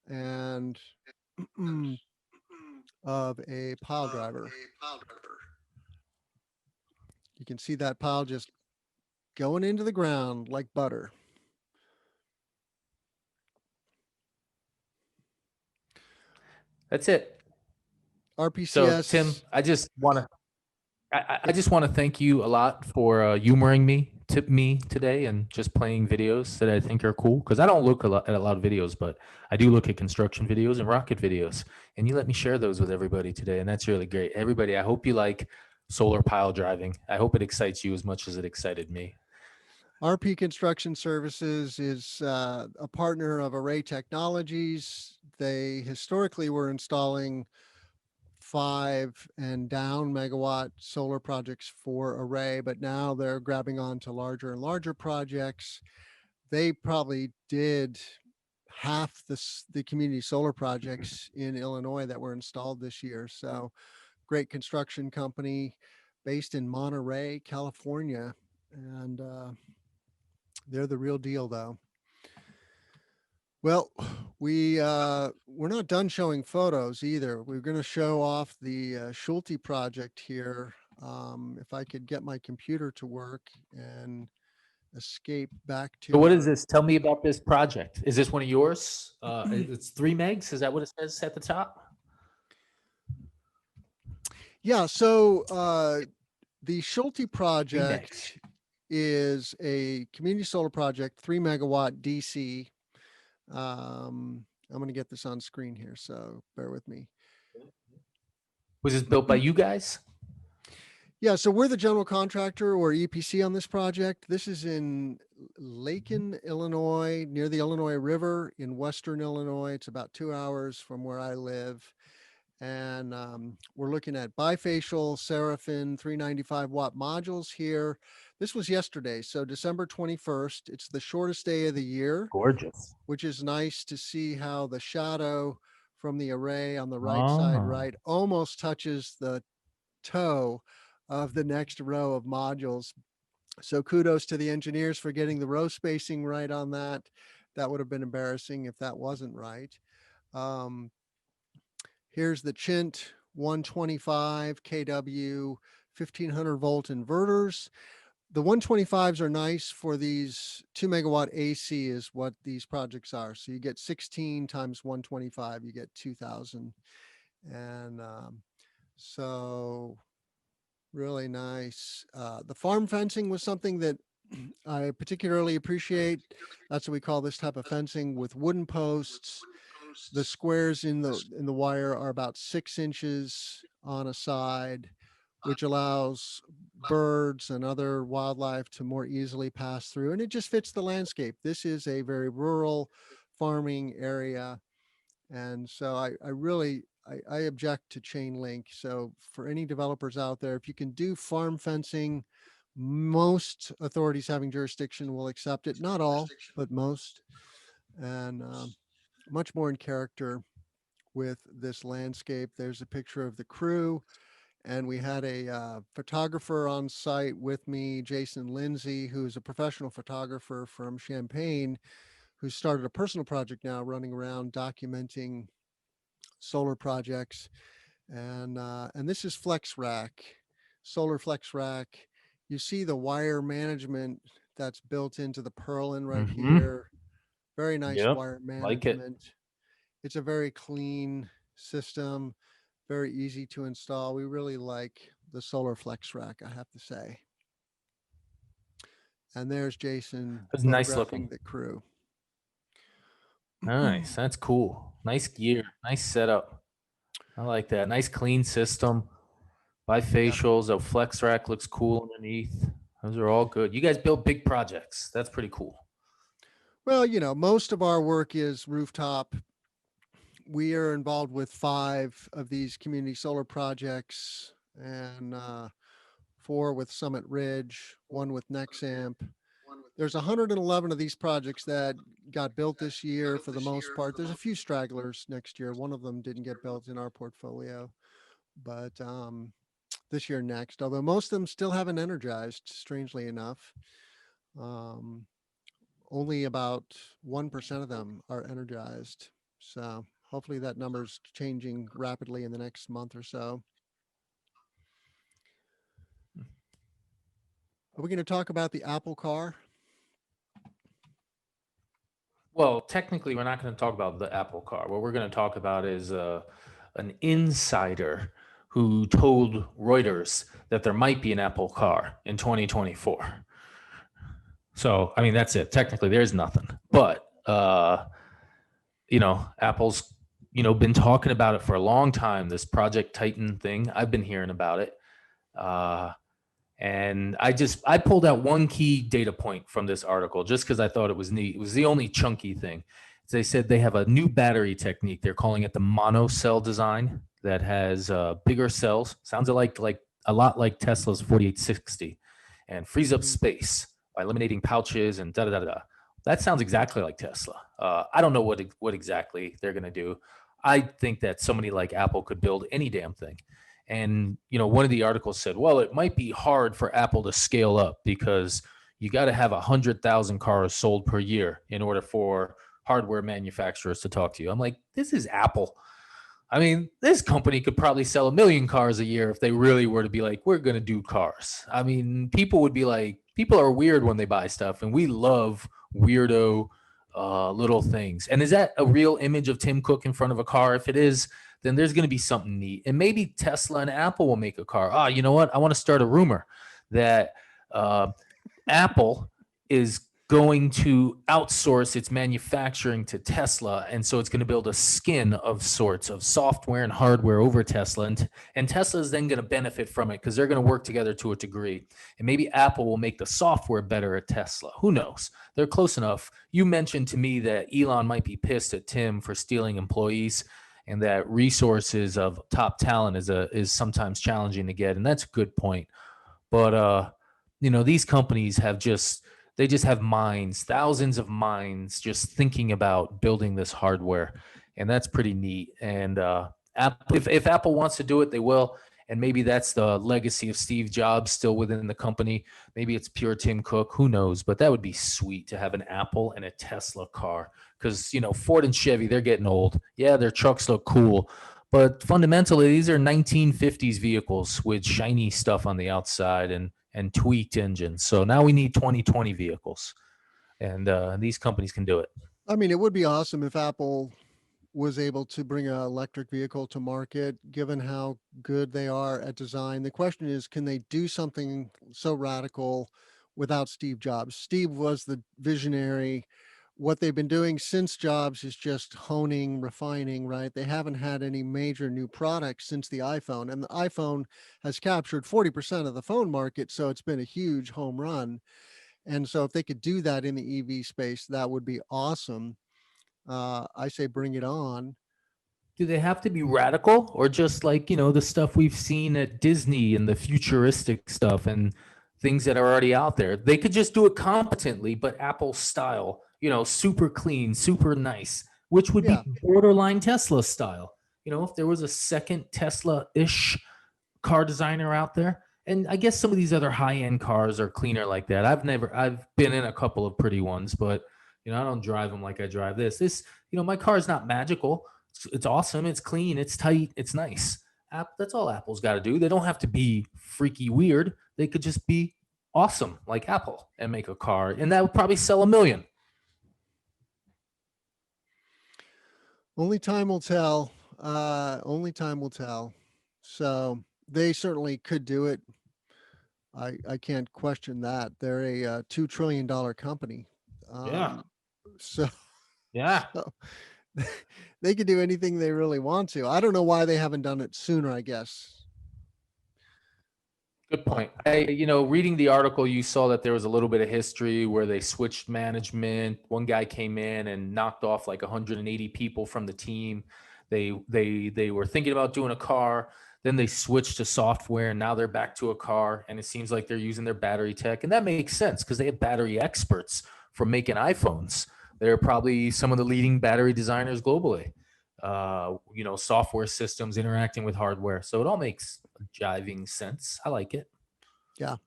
[SPEAKER 1] and of a pile driver. You can see that pile just going into the ground like butter.
[SPEAKER 2] That's it. So Tim,
[SPEAKER 1] RPCS.
[SPEAKER 2] I just want to thank you a lot for humoring me today, and just playing videos that I think are cool. Because I don't look at a lot of videos, but I do look at construction videos and rocket videos, and you let me share those with everybody today, and that's really great. Everybody, I hope you like solar pile driving. I hope it excites you as much as it excited me.
[SPEAKER 1] RP Construction Services is a partner of Array Technologies. They historically were installing 5 and down megawatt solar projects for Array, but now they're grabbing on to larger and larger projects. They probably did half the community solar projects in Illinois that were installed this year. So great construction company based in Monterey, California. And they're the real deal, though. Well, we're not done showing photos either. We're going to show off the Schulte project here. If I could get my computer to work and escape back
[SPEAKER 2] So
[SPEAKER 1] to
[SPEAKER 2] what is
[SPEAKER 1] our.
[SPEAKER 2] this? Tell me about this project. Is this one of yours? It's 3 megs. Is that what it says at the top?
[SPEAKER 1] Yeah, so the Schulte
[SPEAKER 2] 3 megs.
[SPEAKER 1] project is a community solar project, 3 megawatt DC. I'm going to get this on screen here, so bear with me.
[SPEAKER 2] Was this built by you guys?
[SPEAKER 1] Yeah, so we're the general contractor or EPC on this project. This is in Lacon, Illinois, near the Illinois River in Western Illinois. It's about 2 hours from where I live. And we're looking at bifacial Seraphim 395-watt modules here. This was yesterday, so December 21st. It's the shortest day of the year,
[SPEAKER 2] Gorgeous.
[SPEAKER 1] which is nice to see how the shadow from the array on the right side,
[SPEAKER 2] Oh.
[SPEAKER 1] right, almost touches the toe of the next row of modules. So kudos to the engineers for getting the row spacing right on that. That would have been embarrassing if that wasn't right. Here's the Chint 125 kW 1500 volt inverters. The 125s are nice for these 2 megawatt AC is what these projects are. So you get 16 times 125, you get 2000. And so really nice. The farm fencing was something that I particularly appreciate. That's what we call this type of fencing with wooden posts. The squares in the wire are about 6 inches on a side, which allows birds and other wildlife to more easily pass through. And it just fits the landscape. This is a very rural farming area. And so I really I object to chain link. So for any developers out there, if you can do farm fencing, most authorities having jurisdiction will accept it. Not all, but most. And much more in character with this landscape. There's a picture of the crew. And we had a photographer on site with me, Jason Lindsay, who's a professional photographer from Champaign, who started a personal project now running around documenting solar projects. And this is Flex Rack, solar Flex Rack. You see the wire management that's built into the purlin right
[SPEAKER 2] Mm-hmm.
[SPEAKER 1] here. Very nice
[SPEAKER 2] Yep.
[SPEAKER 1] wire
[SPEAKER 2] Like it.
[SPEAKER 1] management. It's a very clean system, very easy to install. We really like the solar Flex Rack, I have to say. And there's Jason
[SPEAKER 2] It's nice
[SPEAKER 1] photographing
[SPEAKER 2] looking.
[SPEAKER 1] the crew.
[SPEAKER 2] Nice. That's cool. Nice gear. Nice setup. I like that. Nice clean system.
[SPEAKER 1] Yeah.
[SPEAKER 2] Bifacials. A flex rack looks cool underneath. Those are all good. You guys build big projects. That's pretty cool.
[SPEAKER 1] Well, most of our work is rooftop. We are involved with 5 of these community solar projects, and 4 with Summit Ridge, 1 with Nexamp. There's 111 of these projects that got built this year for the most part. There's a few stragglers next year. One of them didn't get built in our portfolio, but this year next, although most of them still haven't energized, strangely enough. Um, Only about 1% of them are energized. So hopefully that number's changing rapidly in the next month or so. Are we going to talk about the Apple car?
[SPEAKER 2] Well, technically, we're not going to talk about the Apple car. What we're going to talk about is an insider who told Reuters that there might be an Apple car in 2024. So, I mean, that's it. Technically, there's nothing. But, Apple's, been talking about it for a long time, this Project Titan thing. I've been hearing about it. And I pulled out one key data point from this article just because I thought it was neat. It was the only chunky thing. They said they have a new battery technique. They're calling it the mono cell design that has bigger cells. Sounds like a lot like Tesla's 4860, and frees up space by eliminating pouches and da da da da. That sounds exactly like Tesla. I don't know what exactly they're going to do. I think that somebody like Apple could build any damn thing. And, one of the articles said, well, it might be hard for Apple to scale up because you got to have 100,000 cars sold per year in order for hardware manufacturers to talk to you. I'm like, this is Apple. I mean, this company could probably sell 1 million cars a year if they really were to be like, we're going to do cars. I mean, people would be like, people are weird when they buy stuff, and we love weirdo little things. And is that a real image of Tim Cook in front of a car? If it is, then there's going to be something neat. And maybe Tesla and Apple will make a car. Oh, you know what? I want to start a rumor that Apple is going to outsource its manufacturing to Tesla. And so it's going to build a skin of sorts of software and hardware over Tesla. And Tesla is then going to benefit from it because they're going to work together to a degree. And maybe Apple will make the software better at Tesla. Who knows? They're close enough. You mentioned to me that Elon might be pissed at Tim for stealing employees, and that resources of top talent is sometimes challenging to get. And that's a good point. But, these companies they just have minds, thousands of minds just thinking about building this hardware. And that's pretty neat. And if Apple wants to do it, they will. And maybe that's the legacy of Steve Jobs still within the company. Maybe it's pure Tim Cook. Who knows? But that would be sweet to have an Apple and a Tesla car. Because, Ford and Chevy, they're getting old. Yeah, their trucks look cool. But fundamentally, these are 1950s vehicles with shiny stuff on the outside and tweaked engines. So now we need 2020 vehicles. And these companies can do it.
[SPEAKER 1] I mean, it would be awesome if Apple was able to bring an electric vehicle to market, given how good they are at design. The question is, can they do something so radical without Steve Jobs? Steve was the visionary. What they've been doing since Jobs is just honing, refining, right? They haven't had any major new products since the iPhone, and the iPhone has captured 40% of the phone market. So it's been a huge home run. And so if they could do that in the EV space, that would be awesome. I say bring it on.
[SPEAKER 2] Do they have to be radical, or just like, the stuff we've seen at Disney and the futuristic stuff and things that are already out there? They could just do it competently, but Apple style, super clean, super nice, which would
[SPEAKER 1] Yeah.
[SPEAKER 2] be borderline Tesla style. If there was a second Tesla-ish car designer out there. And I guess some of these other high-end cars are cleaner like that. I've been in a couple of pretty ones, but I don't drive them like I drive this. My car is not magical. It's awesome. It's clean. It's tight. It's nice. That's all Apple's got to do. They don't have to be freaky weird. They could just be awesome like Apple and make a car, and that would probably sell 1 million.
[SPEAKER 1] Only time will tell. Only time will tell. So they certainly could do it. I can't question that. They're a $2 trillion company.
[SPEAKER 2] Yeah.
[SPEAKER 1] So,
[SPEAKER 2] Yeah.
[SPEAKER 1] so they could do anything they really want to. I don't know why they haven't done it sooner, I guess.
[SPEAKER 2] Good point. Reading the article, you saw that there was a little bit of history where they switched management. One guy came in and knocked off like 180 people from the team. They were thinking about doing a car. Then they switched to software and now they're back to a car. And it seems like they're using their battery tech. And that makes sense because they have battery experts from making iPhones. They're probably some of the leading battery designers globally. Software systems interacting with hardware. So it all makes jiving sense. I like it.
[SPEAKER 1] Yeah.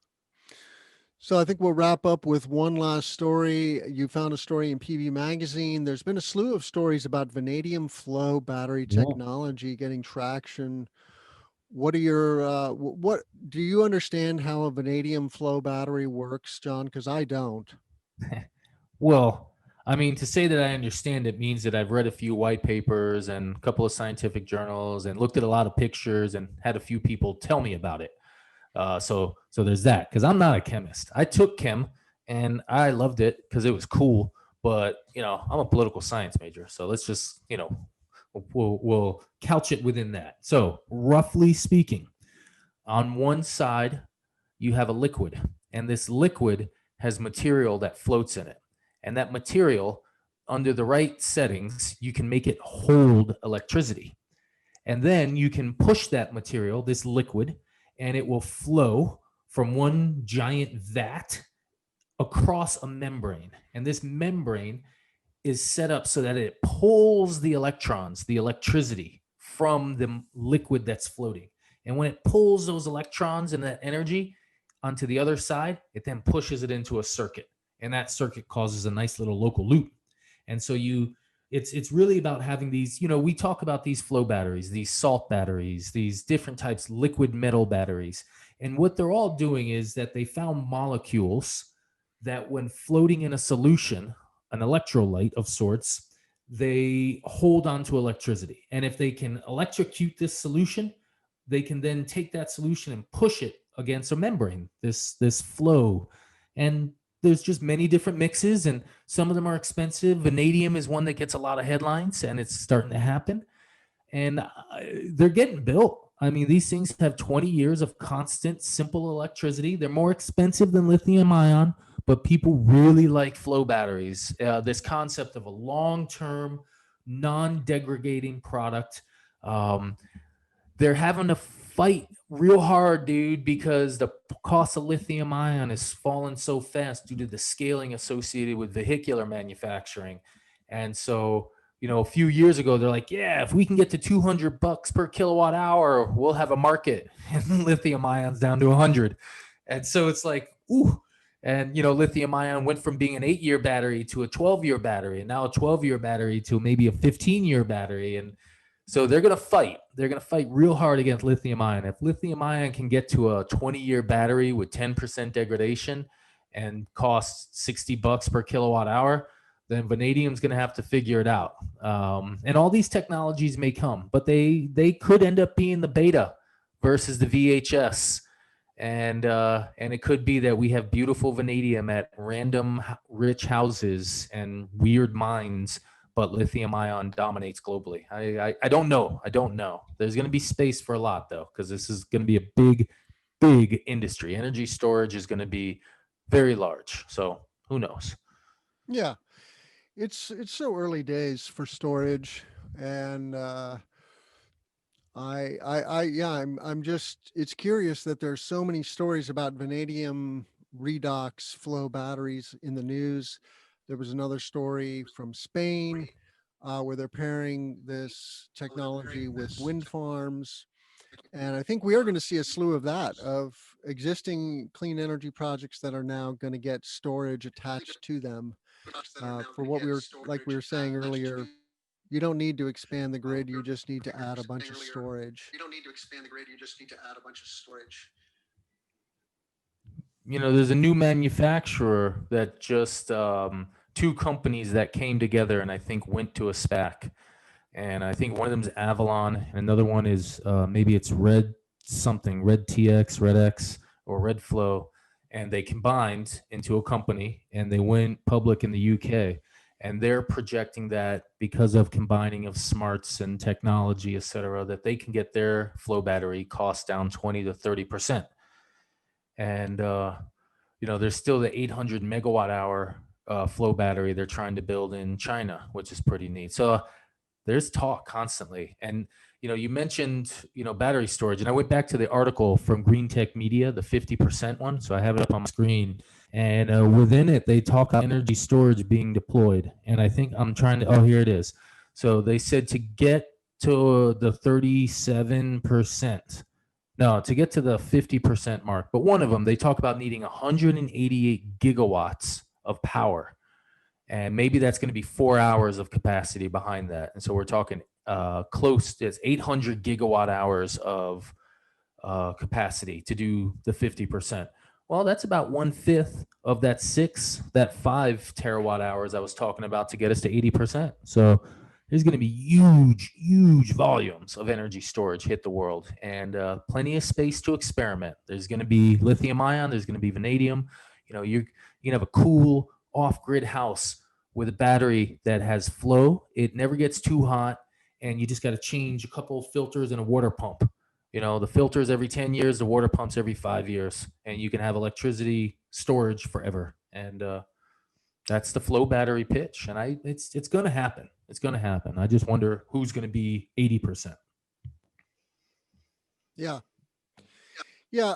[SPEAKER 1] So I think we'll wrap up with one last story. You found a story in PV Magazine. There's been a slew of stories about vanadium flow battery
[SPEAKER 2] Yeah.
[SPEAKER 1] technology getting traction. What are your what do you understand how a vanadium flow battery works, John? Because I don't.
[SPEAKER 2] Well, I mean, to say that I understand it means that I've read a few white papers and a couple of scientific journals and looked at a lot of pictures and had a few people tell me about it. So there's that. Because I'm not a chemist. I took chem and I loved it because it was cool. But I'm a political science major, so let's just we'll couch it within that. So roughly speaking, on one side you have a liquid, and this liquid has material that floats in it. And that material, under the right settings, you can make it hold electricity. And then you can push that material, this liquid, and it will flow from one giant vat across a membrane. And this membrane is set up so that it pulls the electrons, the electricity from the liquid that's floating. And when it pulls those electrons and that energy onto the other side, it then pushes it into a circuit. And that circuit causes a nice little local loop. And so it's really about having these, we talk about these flow batteries, these salt batteries, these different types, liquid metal batteries. And what they're all doing is that they found molecules that when floating in a solution, an electrolyte of sorts, they hold on to electricity. And if they can electrocute this solution, they can then take that solution and push it against a membrane, this flow. And there's just many different mixes, and some of them are expensive. Vanadium is one that gets a lot of headlines, and it's starting to happen. And they're getting built. I mean, these things have 20 years of constant, simple electricity. They're more expensive than lithium ion, but people really like flow batteries. This concept of a long-term, non-degrading product. They're having to fight real hard, dude, because the cost of lithium ion is falling so fast due to the scaling associated with vehicular manufacturing. And so, a few years ago, they're like, yeah, if we can get to $200 per kilowatt hour, we'll have a market. And lithium ion's down to 100. And so it's like, ooh. And, lithium ion went from being an 8-year battery to a 12-year battery, and now a 12-year battery to maybe a 15-year battery. And so they're going to fight. They're going to fight real hard against lithium ion. If lithium ion can get to a 20-year battery with 10% degradation and costs $60 per kilowatt hour, then vanadium's going to have to figure it out. And all these technologies may come, but they could end up being the beta versus the VHS. And it could be that we have beautiful vanadium at random rich houses and weird mines, but lithium ion dominates globally. I don't know. I don't know. There's going to be space for a lot, though, because this is going to be a big, big industry. Energy storage is going to be very large. So who knows?
[SPEAKER 1] Yeah, it's so early days for storage, and yeah, I'm just it's curious that there's so many stories about vanadium redox flow batteries in the news. There was another story from Spain where they're pairing this technology with wind farms. And I think we are going to see a slew of that, of existing clean energy projects that are now going to get storage attached to them. For what we were saying earlier, you don't need to expand the grid. You just need to add a bunch of storage.
[SPEAKER 2] There's a new manufacturer that just two companies that came together and I think went to a SPAC. And I think one of them is Avalon, and another one is maybe it's Red something, Red TX, Red X, or Red Flow. And they combined into a company and they went public in the UK. And they're projecting that because of combining of smarts and technology, et cetera, that they can get their flow battery cost down 20 to 30%. And there's still the 800 megawatt hour flow battery they're trying to build in China, which is pretty neat. So there's talk constantly. And you mentioned, battery storage, and I went back to the article from Green Tech Media, the 50% one. So I have it up on my screen, and within it, they talk about energy storage being deployed. And I think I'm trying to, oh, here it is. So they said to get to the 37%, no, to get to the 50% mark, but one of them, they talk about needing 188 gigawatts of power. And maybe that's going to be 4 hours of capacity behind that. And so we're talking close to 800 gigawatt hours of capacity to do the 50%. Well, that's about 1/5 of that 5 terawatt hours I was talking about to get us to 80%. So there's going to be huge, huge volumes of energy storage hit the world, and plenty of space to experiment. There's going to be lithium ion. There's going to be vanadium. You can have a cool off-grid house with a battery that has flow. It never gets too hot, and you just got to change a couple of filters and a water pump. The filters every 10 years, the water pumps every 5 years, and you can have electricity storage forever. And that's the flow battery pitch. And it's going to happen. It's going to happen. I just wonder who's going to be 80%.
[SPEAKER 1] Yeah. Yeah.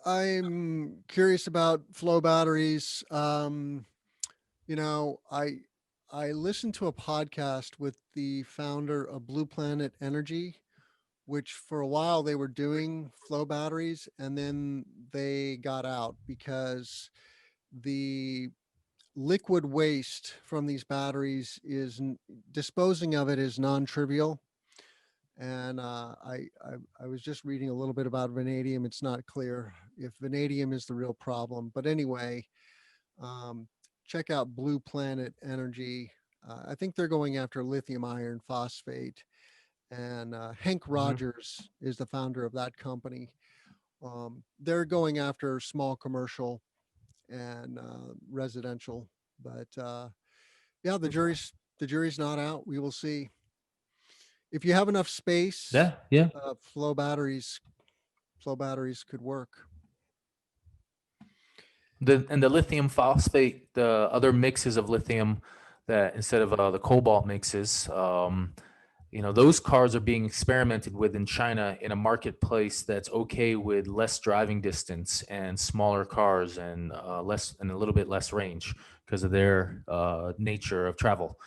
[SPEAKER 1] I'm curious about flow batteries. I listened to a podcast with the founder of Blue Planet Energy, which for a while they were doing flow batteries, and then they got out because the liquid waste from these batteries disposing of it is non-trivial. And I was just reading a little bit about vanadium. It's not clear if vanadium is the real problem, but anyway, um, check out Blue Planet Energy. I think they're going after lithium iron phosphate, and Hank
[SPEAKER 2] Mhm.
[SPEAKER 1] Rogers is the founder of that company. They're going after small commercial and residential, but yeah, the jury's not out. We will see. If you have enough space,
[SPEAKER 2] Yeah, yeah.
[SPEAKER 1] flow batteries could work.
[SPEAKER 2] The lithium phosphate, the other mixes of lithium that instead of the cobalt mixes, those cars are being experimented with in China in a marketplace that's okay with less driving distance and smaller cars and less and a little bit less range because of their nature of travel.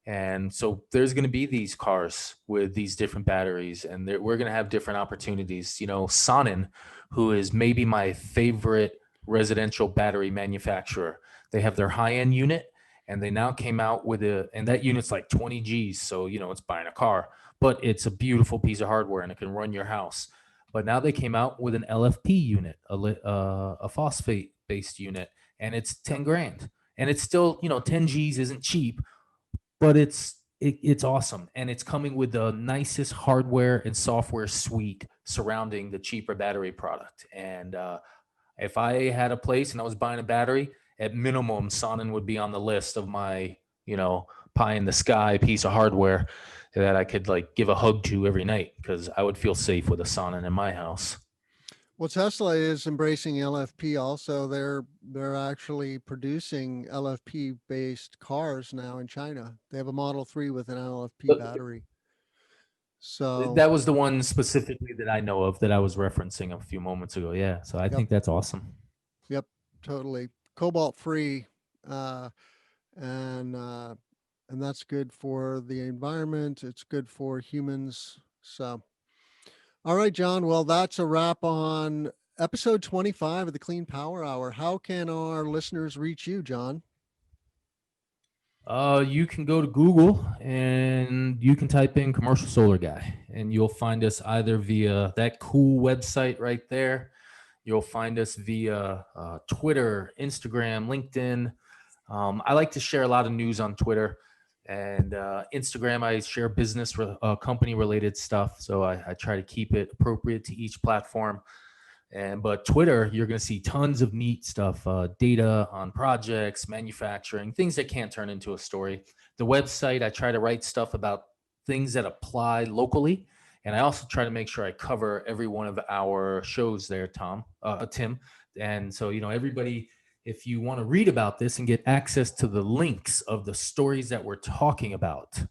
[SPEAKER 2] And so there's going to be these cars with these different batteries, and we're going to have different opportunities. Sonnen, who is maybe my favorite residential battery manufacturer, they have their high end unit, and they now came out with and that unit's like 20 G's. So, it's buying a car, but it's a beautiful piece of hardware and it can run your house. But now they came out with an LFP unit, a phosphate based unit, and it's 10 grand. And it's still, 10 G's isn't cheap, but it's awesome, and it's coming with the nicest hardware and software suite surrounding the cheaper battery product. And if I had a place and I was buying a battery, at minimum, Sonnen would be on the list of my, pie in the sky piece of hardware that I could like give a hug to every night because I would feel safe with a Sonnen in my house.
[SPEAKER 1] Well, Tesla is embracing LFP also. They're actually producing LFP based cars now in China. They have a Model 3 with an LFP
[SPEAKER 2] But
[SPEAKER 1] battery. So,
[SPEAKER 2] that was the one specifically that I know of that I was referencing a few moments ago. Yeah. So I
[SPEAKER 1] yep,
[SPEAKER 2] think that's awesome.
[SPEAKER 1] yep, totally. Cobalt free, uh and uh and that's good for the environment. It's good for humans. So, all right, John. Well, that's a wrap on episode 25 of the Clean Power Hour. How can our listeners reach you, John?
[SPEAKER 2] You can go to Google and you can type in commercial solar guy, and you'll find us either via that cool website right there. You'll find us via Twitter, Instagram, LinkedIn. I like to share a lot of news on Twitter and Instagram. I share business, company related stuff. So I try to keep it appropriate to each platform. But Twitter, you're going to see tons of neat stuff, data on projects, manufacturing, things that can't turn into a story. The website, I try to write stuff about things that apply locally, and I also try to make sure I cover every one of our shows there, Tim. And so, everybody, if you want to read about this and get access to the links of the stories that we're talking about,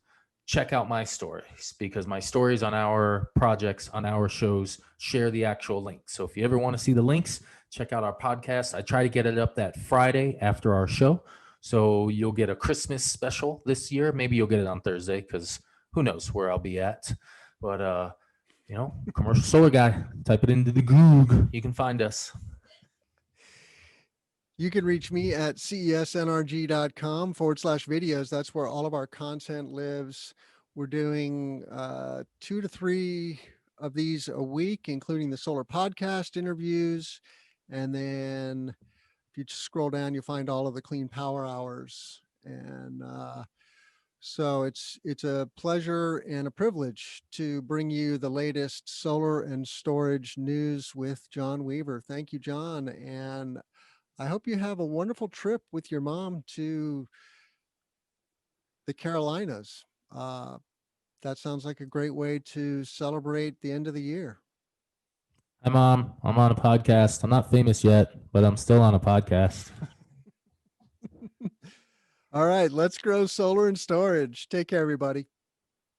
[SPEAKER 2] check out my stories, because my stories on our projects, on our shows, share the actual links. So if you ever want to see the links, check out our podcast. I try to get it up that Friday after our show. So you'll get a Christmas special this year. Maybe you'll get it on Thursday, because who knows where I'll be at. But commercial solar guy, type it into the Google. You can find us.
[SPEAKER 1] You can reach me at cesnrg.com/videos. That's where all of our content lives. We're doing 2 to 3 of these a week, including the solar podcast interviews. And then if you just scroll down, you'll find all of the clean power hours. And so it's a pleasure and a privilege to bring you the latest solar and storage news with John Weaver. Thank you, John. And I hope you have a wonderful trip with your mom to the Carolinas. That sounds like a great way to celebrate the end of the year.
[SPEAKER 2] Hi, Mom. I'm on a podcast. I'm not famous yet, but I'm still on a podcast.
[SPEAKER 1] All right, let's grow solar and storage. Take care, everybody.